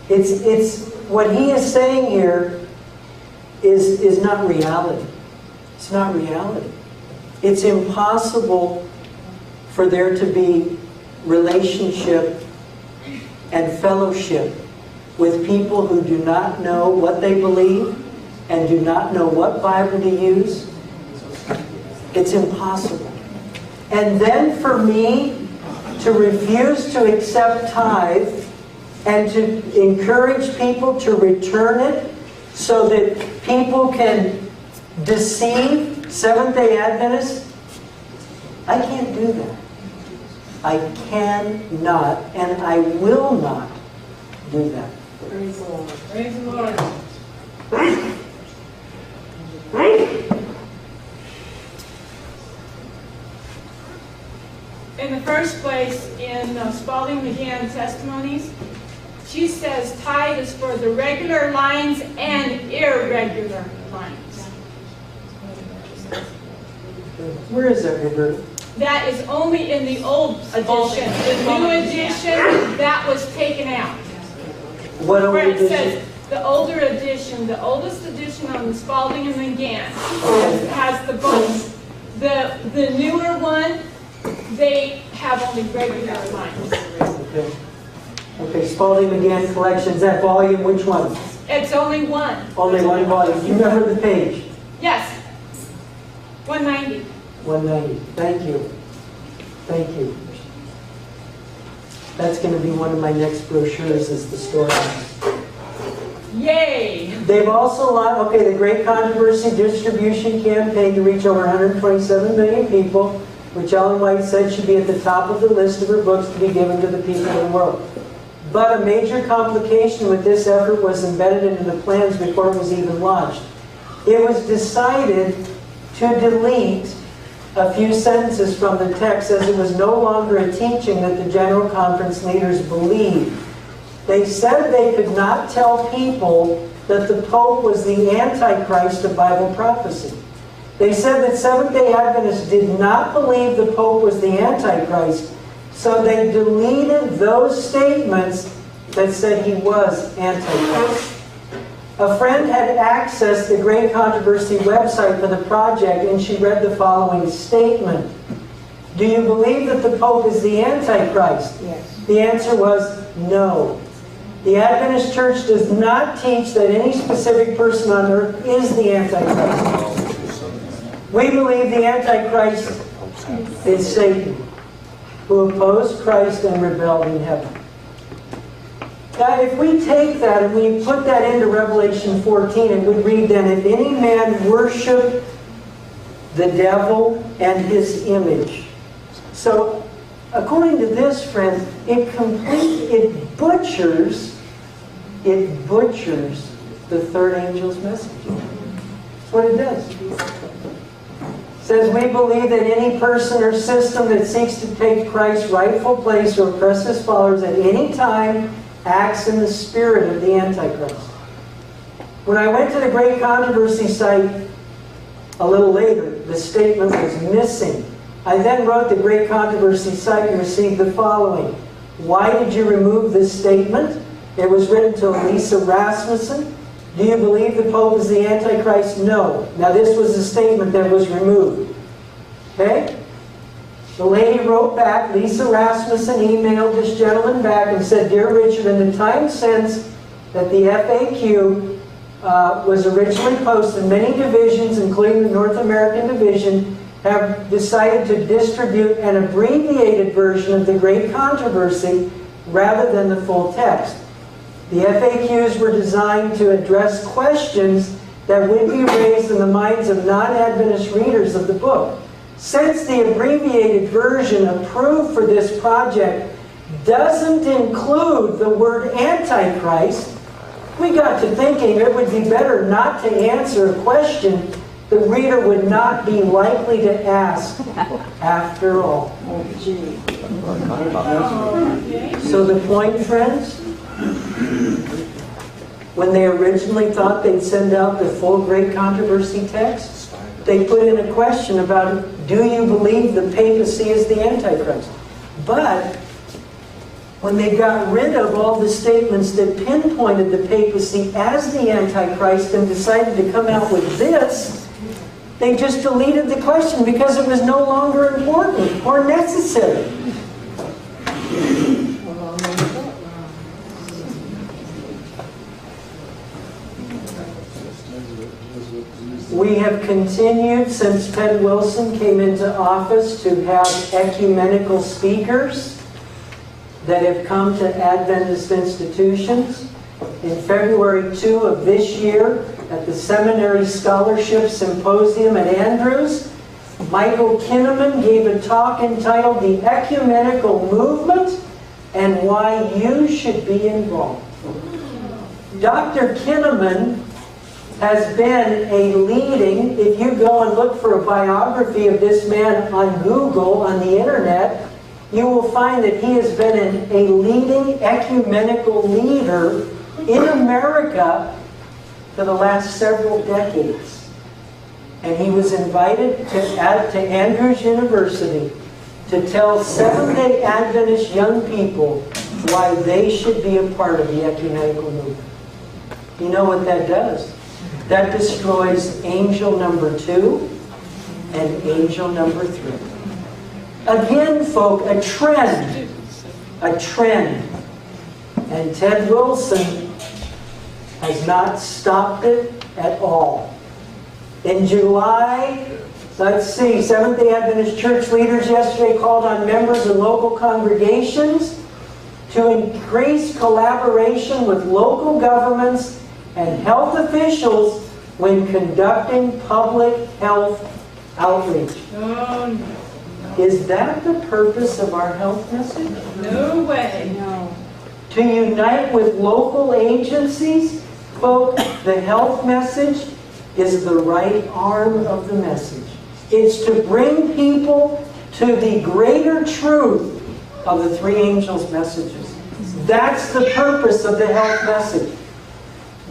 it's what he is saying here is not reality. It's not reality. It's impossible for there to be relationship and fellowship with people who do not know what they believe and do not know what Bible to use. It's impossible. And then for me to refuse to accept tithe and to encourage people to return it so that people can deceive Seventh-day Adventists, I can't do that. I cannot, and I will not do that. Praise the Lord. Praise the Lord. In the first place, in Spalding McGann Testimonies, she says tithe is for the regular lines and irregular lines. Where is that, Roberta? That is only in the old edition. The new edition, that was taken out. What old Where it edition? says the older edition, the oldest edition on the Spalding and McGann has the books. The newer one, they have only regular lines. Okay. Okay, Spalding McGann Collections, that volume, which one? It's only one. Only one volume. You remember the page? Yes. 190. 190. Thank you. Thank you. That's going to be one of my next brochures, is the storehouse. Yay! They've also launched, okay, the Great Controversy Distribution Campaign to reach over 127 million people, which Ellen White said should be at the top of the list of her books to be given to the people of the world. But a major complication with this effort was embedded into the plans before it was even launched. It was decided to delete a few sentences from the text as it was no longer a teaching that the General Conference leaders believed. They said they could not tell people that the Pope was the Antichrist of Bible prophecy. They said that Seventh-day Adventists did not believe the Pope was the Antichrist, so they deleted those statements that said he was Antichrist. A friend had accessed the Great Controversy website for the project, and she read the following statement. Do you believe that the Pope is the Antichrist? Yes. The answer was no. The Adventist Church does not teach that any specific person on earth is the Antichrist. We believe the Antichrist is Satan, who opposed Christ and rebelled in heaven. Now, if we take that and we put that into Revelation 14, and we read then, if any man worship the devil and his image. So, according to this, friends, it butchers the third angel's message. That's what it does. It says, we believe that any person or system that seeks to take Christ's rightful place or oppress his followers at any time acts in the spirit of the Antichrist. When I went to the Great Controversy site a little later, the statement was missing. I then wrote the Great Controversy site and received the following. Why did you remove this statement? It was written to Lisa Rasmussen. Do you believe the Pope is the Antichrist? No. Now this was the statement that was removed. Okay? The lady wrote back, Lisa Rasmussen emailed this gentleman back and said, Dear Richard, in the time since that the FAQ was originally posted, many divisions, including the North American Division, have decided to distribute an abbreviated version of the Great Controversy rather than the full text. The FAQs were designed to address questions that would be raised in the minds of non-Adventist readers of the book. Since the abbreviated version approved for this project doesn't include the word Antichrist, we got to thinking it would be better not to answer a question the reader would not be likely to ask after all. So the point, friends, when they originally thought they'd send out the full Great Controversy text, they put in a question about, do you believe the papacy is the Antichrist? But when they got rid of all the statements that pinpointed the papacy as the Antichrist and decided to come out with this, they just deleted the question because it was no longer important or necessary. We have continued since Ted Wilson came into office to have ecumenical speakers that have come to Adventist institutions. In February 2 of this year, at the Seminary Scholarship Symposium at Andrews, Michael Kinnaman gave a talk entitled The Ecumenical Movement and Why You Should Be Involved. Dr. Kinnaman has been a leading, if you go and look for a biography of this man on Google, on the internet, you will find that he has been a leading ecumenical leader in America for the last several decades. And he was invited to Andrews University to tell Seventh-day Adventist young people why they should be a part of the ecumenical movement. You know what that does? That destroys angel number 2 and angel number 3. Again, folk, a trend. A trend. And Ted Wilson has not stopped it at all. In July, let's see, Seventh-day Adventist church leaders yesterday called on members of local congregations to increase collaboration with local governments and health officials when conducting public health outreach. Oh, no. Is that the purpose of our health message? No way. No. To unite with local agencies? Folks, the health message is the right arm of the message. It's to bring people to the greater truth of the three angels' messages. That's the purpose of the health message.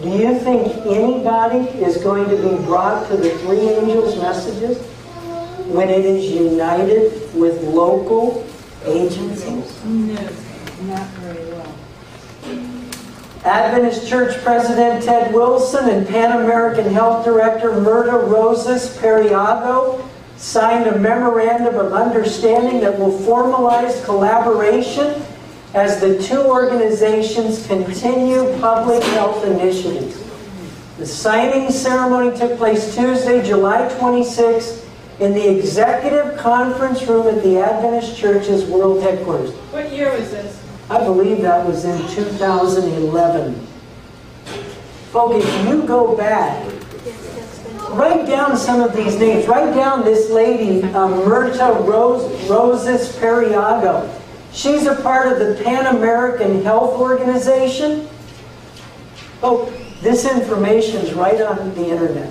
Do you think anybody is going to be brought to the three angels' messages when it is united with local agencies? No, not very well. Adventist Church President Ted Wilson and Pan American Health Director Myrta Rosas Periago signed a memorandum of understanding that will formalize collaboration as the two organizations continue public health initiatives. The signing ceremony took place Tuesday, July 26th in the Executive Conference Room at the Adventist Church's World Headquarters. What year was this? I believe that was in 2011. Folks, if you go back, write down some of these names. Write down this lady, Myrta Roses Periago. She's a part of the Pan American Health Organization. Oh, this information is right on the internet.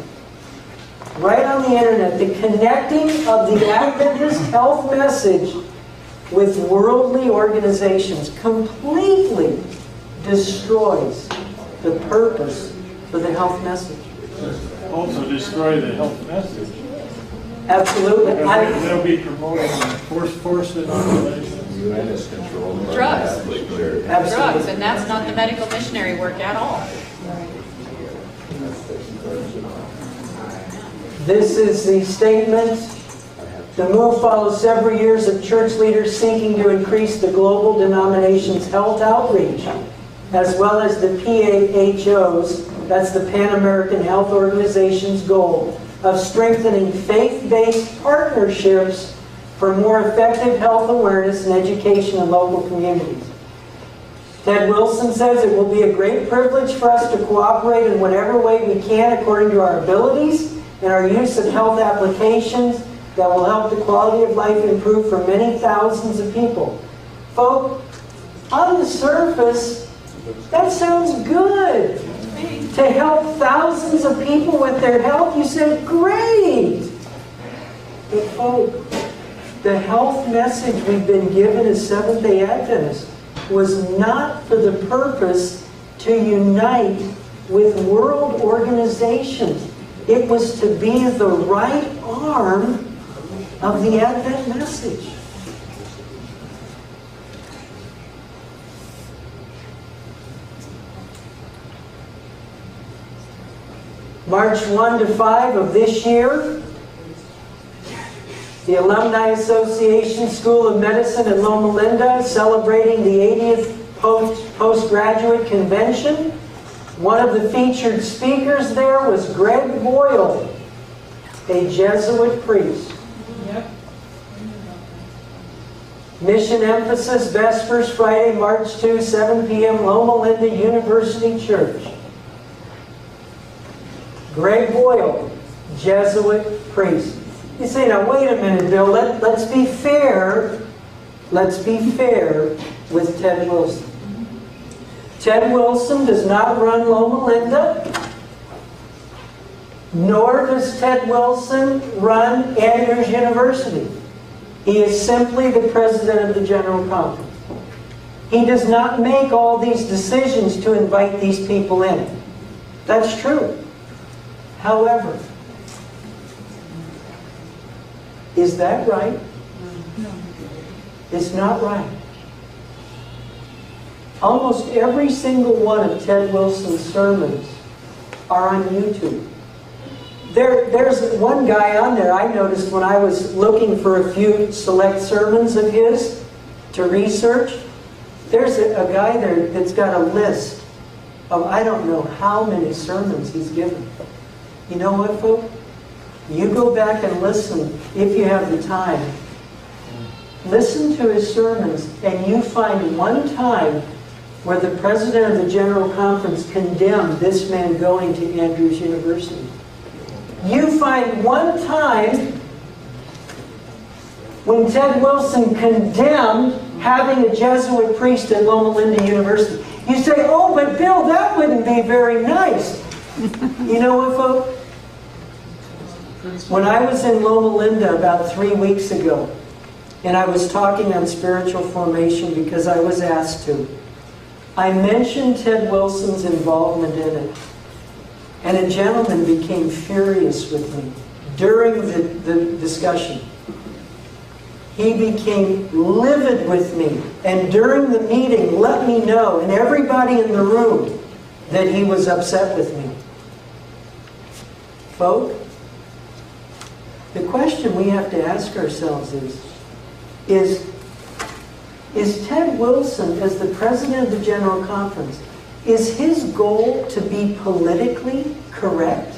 Right on the internet. The connecting of the Adventist health message with worldly organizations completely destroys the purpose for the health message. Also destroy the health message. Absolutely. They'll be promoting forced inoculation. Drugs. Absolutely. Drugs, and that's not the medical missionary work at all. This is the statement. The move follows several years of church leaders seeking to increase the global denomination's health outreach, as well as the PAHO's, that's the Pan American Health Organization's goal of strengthening faith-based partnerships for more effective health awareness and education in local communities. Ted Wilson says it will be a great privilege for us to cooperate in whatever way we can according to our abilities and our use of health applications that will help the quality of life improve for many thousands of people. Folks, on the surface, that sounds good. To help thousands of people with their health, you said, great. But folks, the health message we've been given as Seventh-day Adventists was not for the purpose to unite with world organizations. It was to be the right arm of the Advent message. March 1 to 5 of this year, the Alumni Association School of Medicine in Loma Linda is celebrating the 80th Postgraduate Convention. One of the featured speakers there was Greg Boyle, a Jesuit priest. Yep. Mission emphasis, Vespers, Friday, March 2, 7 p.m., Loma Linda University Church. Greg Boyle, Jesuit priest. You say, now wait a minute, Bill, let's be fair. Let's be fair with Ted Wilson. Ted Wilson does not run Loma Linda, nor does Ted Wilson run Andrews University. He is simply the president of the General Conference. He does not make all these decisions to invite these people in. That's true. However, is that right? No. It's not right. Almost every single one of Ted Wilson's sermons are on YouTube. There's one guy on there I noticed when I was looking for a few select sermons of his to research. There's a guy there that's got a list of I don't know how many sermons he's given. You know what, folks? You go back and listen, if you have the time. Listen to his sermons, and you find one time where the president of the General Conference condemned this man going to Andrews University. You find one time when Ted Wilson condemned having a Jesuit priest at Loma Linda University. You say, oh, but Bill, that wouldn't be very nice. You know what, folks? When I was in Loma Linda about 3 weeks ago, and I was talking on spiritual formation because I was asked to, I mentioned Ted Wilson's involvement in it. And a gentleman became furious with me during the discussion. He became livid with me. And during the meeting, let me know, and everybody in the room, that he was upset with me. Folks, the question we have to ask ourselves is is Ted Wilson, as the president of the General Conference, is his goal to be politically correct?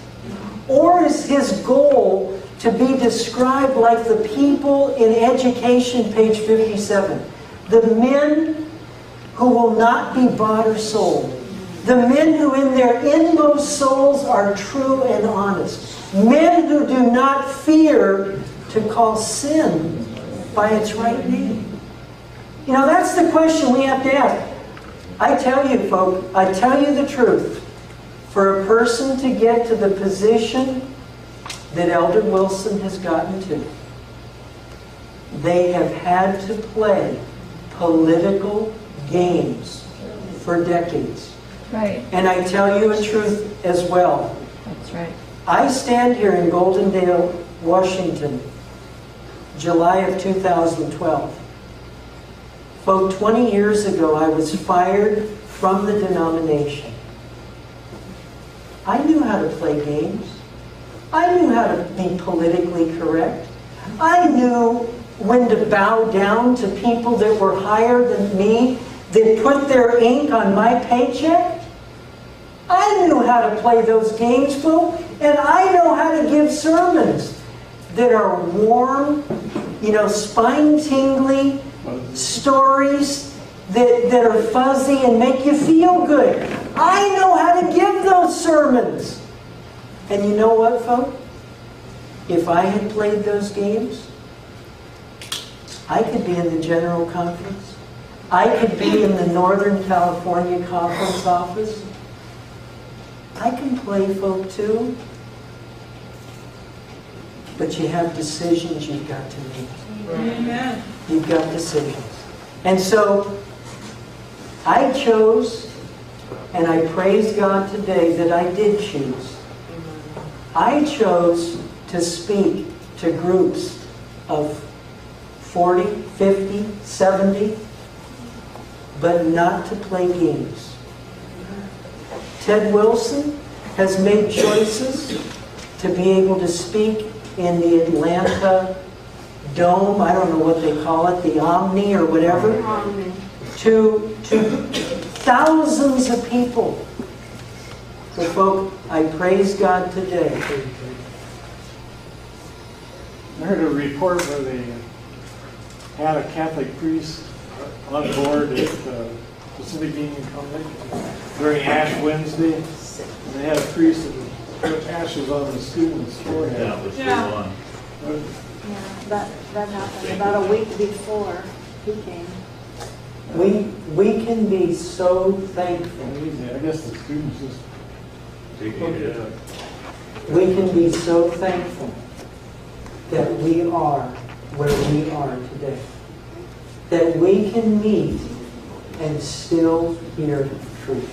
Or is his goal to be described like the people in Education, page 57? The men who will not be bought or sold. The men who in their inmost souls are true and honest. Men who do not fear to call sin by its right name. You know, that's the question we have to ask. I tell you, folks, I tell you the truth. For a person to get to the position that Elder Wilson has gotten to, they have had to play political games for decades. Right. And I tell you a truth as well. That's right. I stand here in Goldendale, Washington, July of 2012. Folks, 20 years ago, I was fired from the denomination. I knew how to play games. I knew how to be politically correct. I knew when to bow down to people that were higher than me, that put their ink on my paycheck. I knew how to play those games, folks, and I know how to give sermons that are warm, you know, spine-tingling stories that are fuzzy and make you feel good. I know how to give those sermons. And you know what, folks? If I had played those games, I could be in the General Conference. I could be in the Northern California Conference office. I can play, folk, too. But you have decisions you've got to make. Amen. You've got decisions. And so, I chose, and I praise God today that I did choose. I chose to speak to groups of 40, 50, 70, but not to play games. Ted Wilson has made choices to be able to speak in the Atlanta Dome, I don't know what they call it, the Omni or whatever, to thousands of people. So, folks, I praise God today. I heard a report where they had a Catholic priest on board at Pacific Union Company during Ash Wednesday. And they had a priest that put ashes on the student's forehead. Yeah, it was too long. Yeah, that happened about a week before he came. We can be so thankful. I guess the students just Taking it up. We can be so thankful that we are where we are today. That we can meet and still hear truth.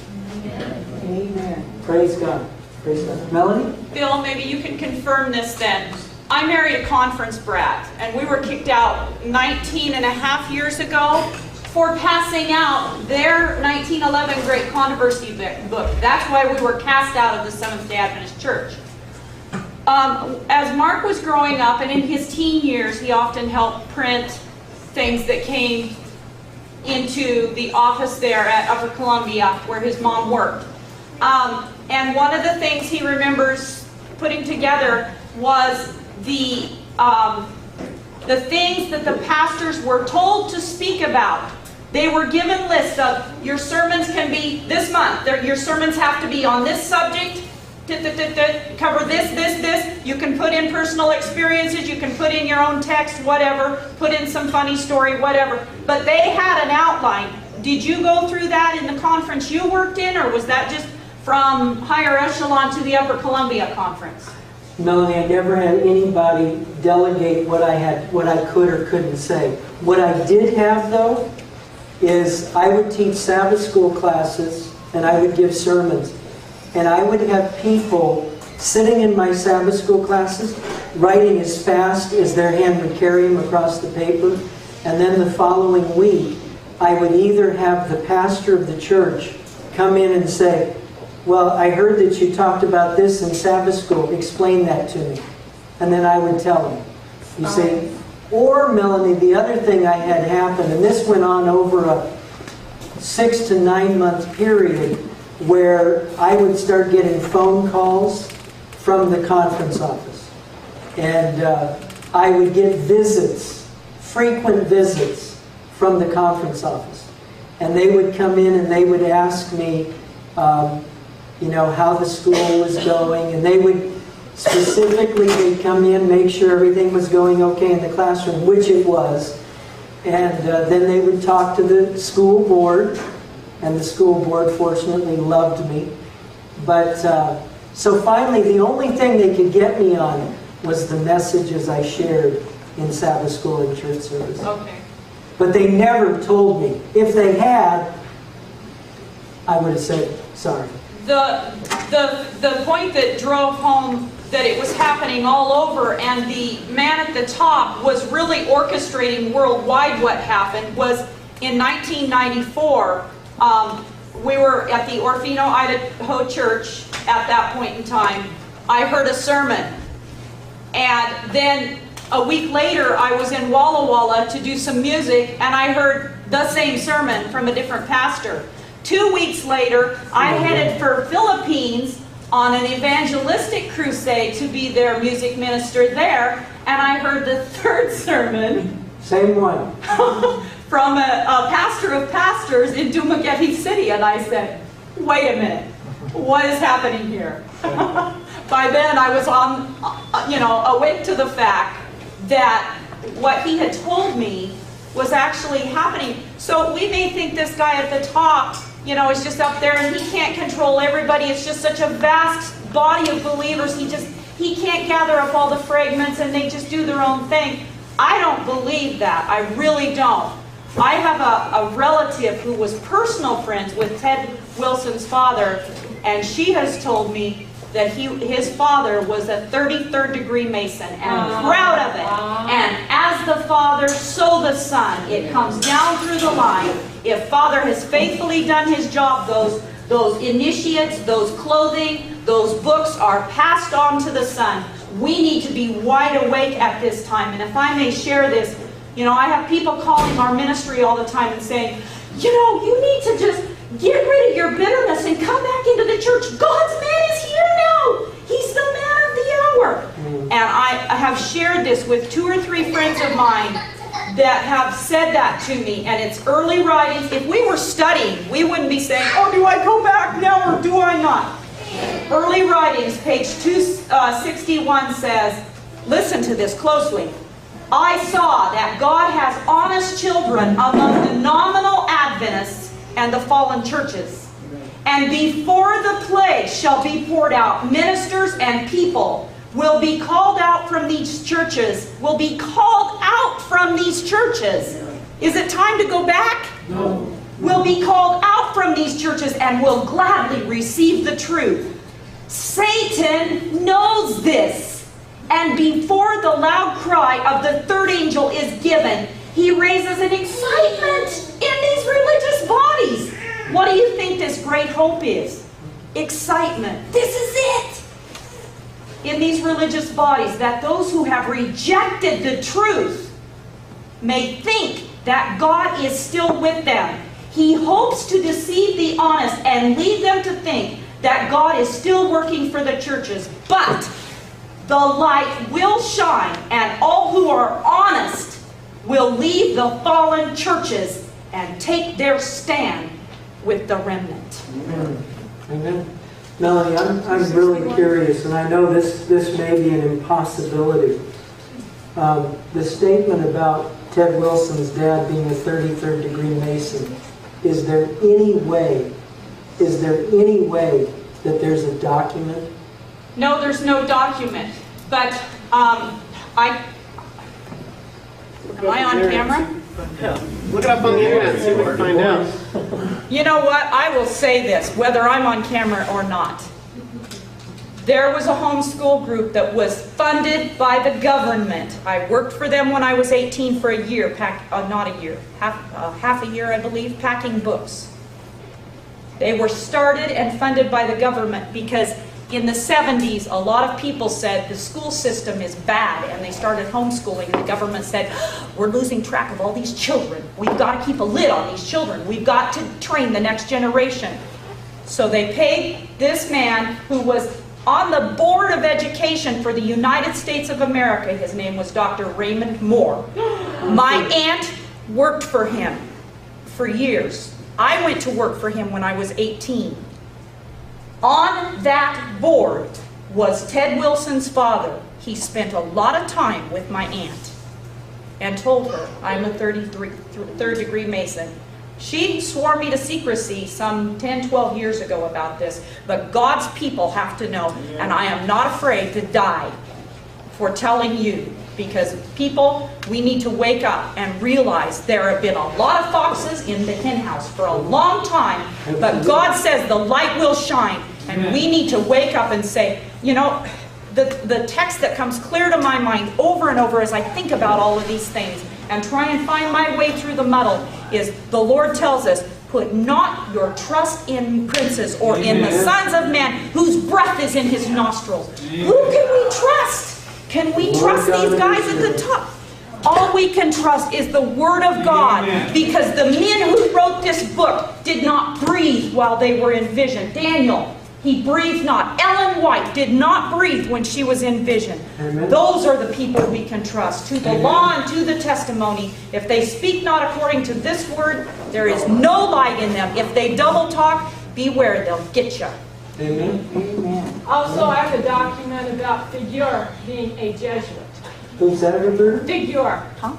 Amen. Praise God. Praise God. Melanie? Bill, maybe you can confirm this then. I married a conference brat, and we were kicked out 19 and a half years ago for passing out their 1911 Great Controversy book. That's why we were cast out of the Seventh-day Adventist Church. As Mark was growing up, and in his teen years, he often helped print things that came into the office there at Upper Columbia, where his mom worked. And one of the things he remembers putting together was the things that the pastors were told to speak about. They were given lists of, your sermons can be this month, your sermons have to be on this subject, cover this. You can put in personal experiences, you can put in your own text, whatever, put in some funny story, whatever. But they had an outline. Did you go through that in the conference you worked in, or was that just from higher echelon to the Upper Columbia Conference? Melanie, I never had anybody delegate what I could or couldn't say. What I did have, though, is I would teach Sabbath school classes and I would give sermons. And I would have people sitting in my Sabbath school classes writing as fast as their hand would carry them across the paper. And then the following week, I would either have the pastor of the church come in and say, well, I heard that you talked about this in Sabbath school. Explain that to me. And then I would tell him. You see? Or, Melanie, the other thing I had happen, and this went on over a 6 to 9 month period, where I would start getting phone calls from the conference office. And I would get visits, frequent visits from the conference office. And they would come in and they would ask me, you know, how the school was going. And they would specifically, they'd come in, make sure everything was going okay in the classroom, which it was. And then they would talk to the school board. And the school board, fortunately, loved me. But, so finally, the only thing they could get me on was the messages I shared in Sabbath school and church service. Okay. But they never told me. If they had, I would have said, sorry. The point that drove home that it was happening all over and the man at the top was really orchestrating worldwide what happened was in 1994, we were at the Orfino, Idaho church at that point in time. I heard a sermon. And then a week later, I was in Walla Walla to do some music, and I heard the same sermon from a different pastor. 2 weeks later, I headed for Philippines on an evangelistic crusade to be their music minister there, and I heard the third sermon. Same one. From a pastor of pastors in Dumaguete City, and I said, wait a minute, what is happening here? By then I was on, awake to the fact that what he had told me was actually happening. So we may think this guy at the top, is just up there and he can't control everybody. It's just such a vast body of believers. He can't gather up all the fragments and they just do their own thing. I don't believe that. I really don't. I have a relative who was personal friends with Ted Wilson's father, and she has told me that his father was a 33rd degree Mason and proud of it. And as the father, so the son. It comes down through the line. If father has faithfully done his job, those initiates, those clothing, those books are passed on to the son. We need to be wide awake at this time. And if I may share this, I have people calling our ministry all the time and saying, you need to just get rid of your bitterness and come back into the church. God's man is here now. He's the man of the hour. And I have shared this with 2 or 3 friends of mine that have said that to me. And it's early writings. If we were studying, we wouldn't be saying, oh, do I go back now or do I not? Early writings, page 261 says, listen to this closely. I saw that God has honest children among the nominal Adventists and the fallen churches. And before the plague shall be poured out, ministers and people will be called out from these churches. Will be called out from these churches. Is it time to go back? No. Will be called out from these churches and will gladly receive the truth. Satan knows this. And before the loud cry of the third angel is given, he raises an excitement in these religious bodies. What do you think this great hope is? Excitement. This is it. In these religious bodies, that those who have rejected the truth may think that God is still with them. He hopes to deceive the honest and lead them to think that God is still working for the churches. But the light will shine, and all who are honest will leave the fallen churches and take their stand with the remnant. Amen. Amen. Melanie, I'm really curious, and I know this may be an impossibility. The statement about Ted Wilson's dad being a 33rd degree Mason, is there any way that there's a document? No, there's no document. But am I on camera? Yeah. Look it up on the internet, see what you find out. You know what? I will say this, whether I'm on camera or not. There was a homeschool group that was funded by the government. I worked for them when I was 18 for a year, half a year, I believe, packing books. They were started and funded by the government because in the 70s, a lot of people said the school system is bad, and they started homeschooling. The government said, we're losing track of all these children. We've got to keep a lid on these children. We've got to train the next generation. So they paid this man who was on the Board of Education for the United States of America. His name was Dr. Raymond Moore. My aunt worked for him for years. I went to work for him when I was 18. On that board was Ted Wilson's father. He spent a lot of time with my aunt and told her, I'm a third degree Mason. She swore me to secrecy some 10, 12 years ago about this, but God's people have to know, and I am not afraid to die for telling you, because people, we need to wake up and realize there have been a lot of foxes in the hen house for a long time, but God says the light will shine, and we need to wake up and say, you know, the text that comes clear to my mind over and over as I think about all of these things and try and find my way through the muddle is the Lord tells us, put not your trust in princes or in the sons of men whose breath is in his nostrils. Who can we trust? Can we trust these guys at the top? All we can trust is the Word of God, because the men who wrote this book did not breathe while they were in vision. Daniel, he breathed not. Ellen White did not breathe when she was in vision. Amen. Those are the people we can trust. To the law and to the testimony. If they speak not according to this word, there is no light in them. If they double talk, beware, they'll get you. Amen. Amen. Also, I have a document about Figure being a Jesuit. Who's that, Roberta? Figure. Huh?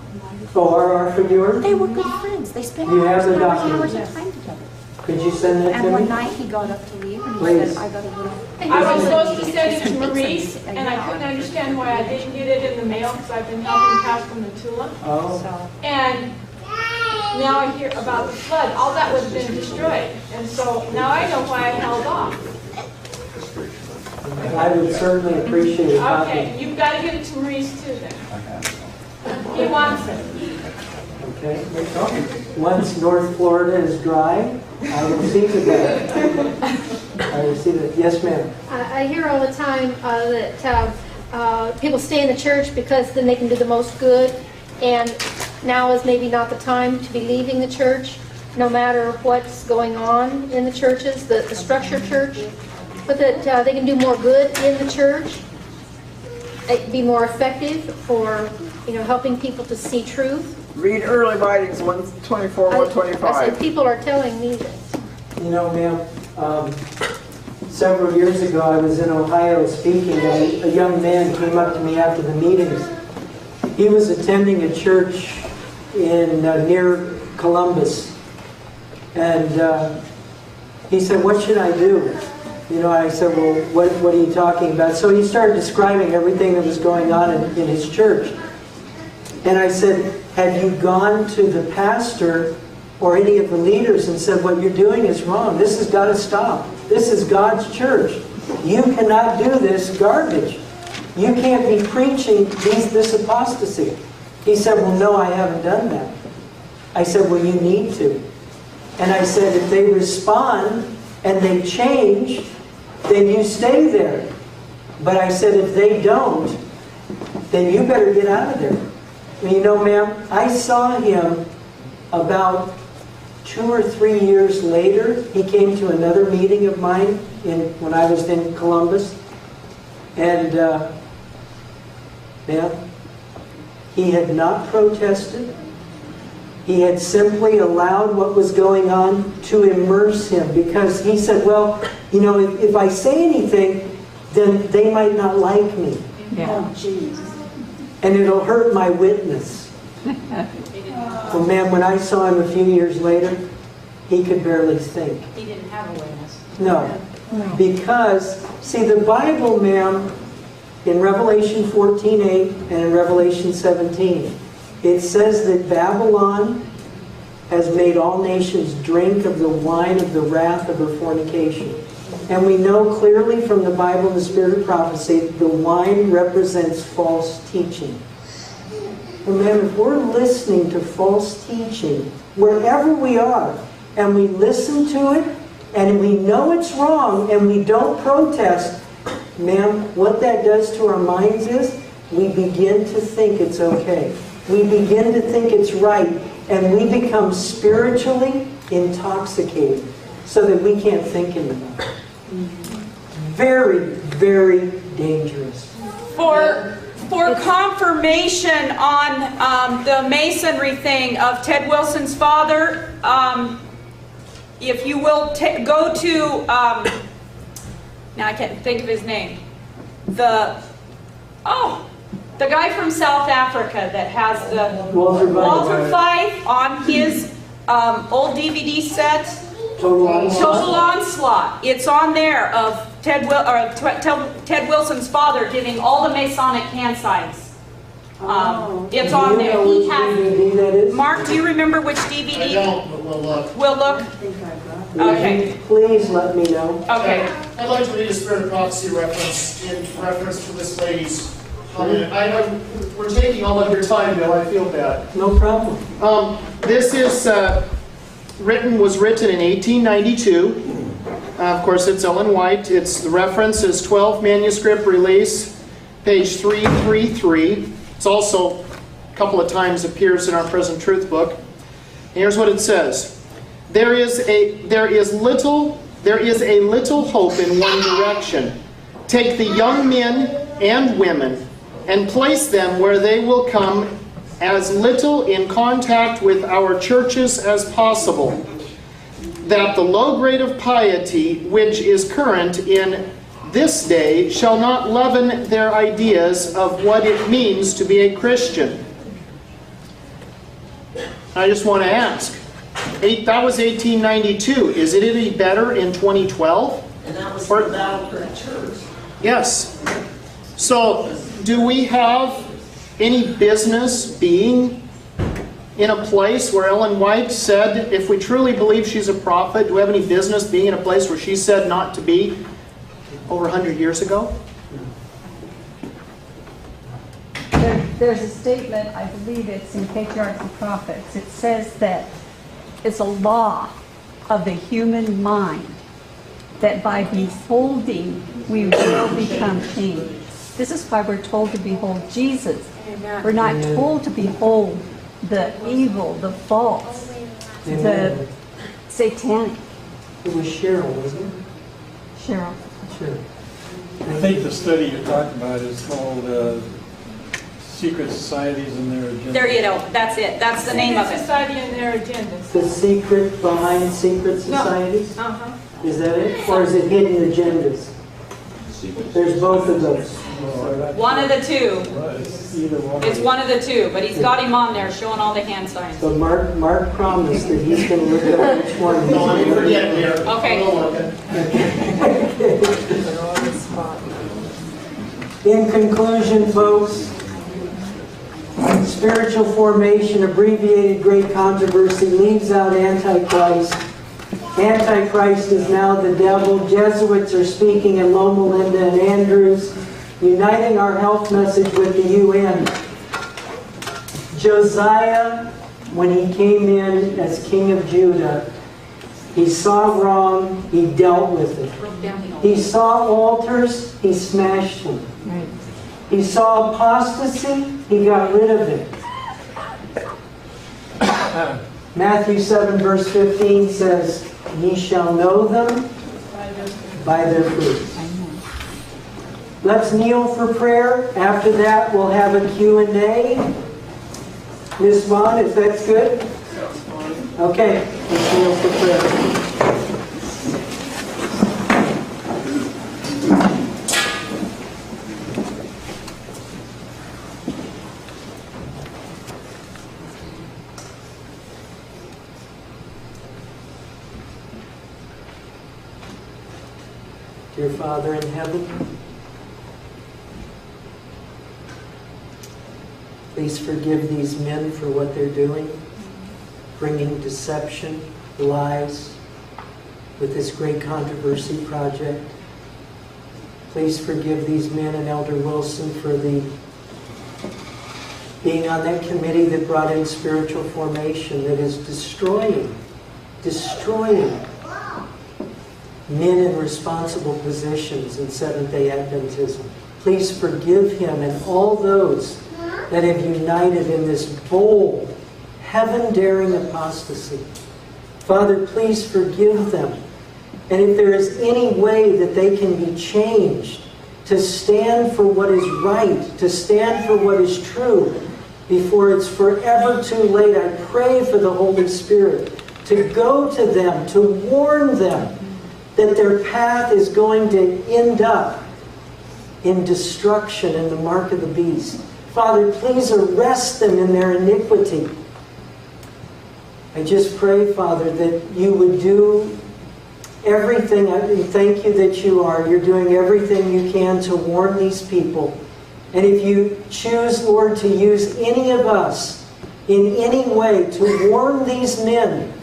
Oh, our Figure? They were good friends. They spent You hours have the and hours and document. hours of time together. Could you send that to And me? one night he got up to leave and he Please. said, I got a little... I was supposed to send it to Maurice, and I couldn't understand why I didn't get it in the mail, because I've been helping Pastor Matula. Oh. And now I hear about the flood. All that would have been destroyed. And so now I know why I held off. I would certainly appreciate a copy. Okay, you've got to give it to Maurice too then. He wants it. Okay. Once North Florida is dry, I will see to that. I will see that. Yes, ma'am. I hear all the time that people stay in the church because then they can do the most good, and now is maybe not the time to be leaving the church, no matter what's going on in the churches, the structured church, but that they can do more good in the church, be more effective for helping people to see truth. Read early writings 124, 125. I said people are telling me this. You know, ma'am, several years ago I was in Ohio speaking, and a young man came up to me after the meetings. He was attending a church in near Columbus, and he said, "What should I do?" I said, "Well, what are you talking about?" So he started describing everything that was going on in his church. And I said, "Have you gone to the pastor or any of the leaders and said, what you're doing is wrong. This has got to stop. This is God's church. You cannot do this garbage. You can't be preaching this apostasy." He said, "Well, no, I haven't done that." I said, "Well, you need to." And I said, "If they respond and they change, then you stay there. But I said, if they don't, then you better get out of there." Ma'am, I saw him about 2 or 3 years later. He came to another meeting of mine when I was in Columbus. And, ma'am, he had not protested. He had simply allowed what was going on to immerse him, because he said, well, if I say anything, then they might not like me. Yeah. Oh, geez. And it'll hurt my witness. Well, ma'am, when I saw him a few years later, he could barely think. He didn't have a witness. No. Because, see, the Bible, ma'am, in Revelation 14:8 and in Revelation 17, it says that Babylon has made all nations drink of the wine of the wrath of her fornication. And we know clearly from the Bible and the Spirit of prophecy, the wine represents false teaching. And ma'am, if we're listening to false teaching, wherever we are, and we listen to it, and we know it's wrong, and we don't protest, Ma'am, what that does to our minds is we begin to think it's okay. We begin to think it's right, and we become spiritually intoxicated so that we can't think anymore. Very, very dangerous. For confirmation on the masonry thing of Ted Wilson's father, if you will go to, now I can't think of his name, the guy from South Africa that has the Walter Fife on his old DVD set, Total Onslaught. It's on there of Ted Wilson's father giving all the Masonic hand signs. It's on there. He has. Mark, do you remember which DVD? I don't, but we'll look. We'll look. Okay. Please let me know. Okay. I'd like to read a Spirit of Prophecy reference in reference to this lady's. We're taking all of your time, Bill. I feel bad. No problem. This is was written in 1892. Of course, it's Ellen White. The reference is 12 manuscript release, page 333. It's also a couple of times appears in our Present Truth book. And here's what it says: There is a little hope in one direction. Take the young men and women and place them where they will come as little in contact with our churches as possible, that the low grade of piety which is current in this day shall not leaven their ideas of what it means to be a Christian. I just want to ask, that was 1892. Is it any better in 2012? And that was without the church. Yes. So, do we have any business being in a place where Ellen White said, if we truly believe she's a prophet, do we have any business being in a place where she said not to be over 100 years ago? There's a statement, I believe it's in Patriarchs and Prophets. It says that it's a law of the human mind that by beholding we will become changed. This is why we're told to behold Jesus. We're not told to behold the evil, the false, the satanic. It was Cheryl, wasn't it? Cheryl. Sure. I think the study you're talking about is called Secret Societies and Their Agendas. There you go. That's it. That's the name of it. Society and their agendas. The secret behind secret societies? Uh-huh. Is that it? Or is it hidden agendas? There's both of those. One of the two. It's one of the two, but he's got him on there showing all the hand signs. So Mark promised that he's going to look at which one. Don't forget here. Okay. In conclusion, folks, spiritual formation, abbreviated great controversy, leaves out Antichrist. Antichrist is now the devil. Jesuits are speaking in Loma Linda and Andrews, uniting our health message with the UN. Josiah, when he came in as king of Judah, he saw wrong, he dealt with it. He saw altars, he smashed them. He saw apostasy, he got rid of it. Matthew 7 verse 15 says, ye shall know them by their fruits. Let's kneel for prayer. After that, we'll have a Q&A. Ms. Vaughn, if that's good? Okay, let's kneel for prayer. Dear Father in heaven, please forgive these men for what they're doing, bringing deception, lies, with this great controversy project. Please forgive these men and Elder Wilson for being on that committee that brought in spiritual formation that is destroying men in responsible positions in Seventh-day Adventism. Please forgive him and all those that have united in this bold, heaven-daring apostasy. Father, please forgive them. And if there is any way that they can be changed to stand for what is right, to stand for what is true, before it's forever too late, I pray for the Holy Spirit to go to them, to warn them that their path is going to end up in destruction and the mark of the beast. Father, please arrest them in their iniquity. I just pray, Father, that you would do everything. I thank you that you are. You're doing everything you can to warn these people. And if you choose, Lord, to use any of us in any way to warn these men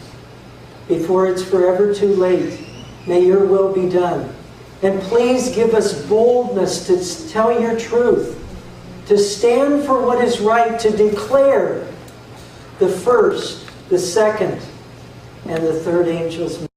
before it's forever too late, may your will be done. And please give us boldness to tell your truth, to stand for what is right, to declare the first, the second, and the third angel's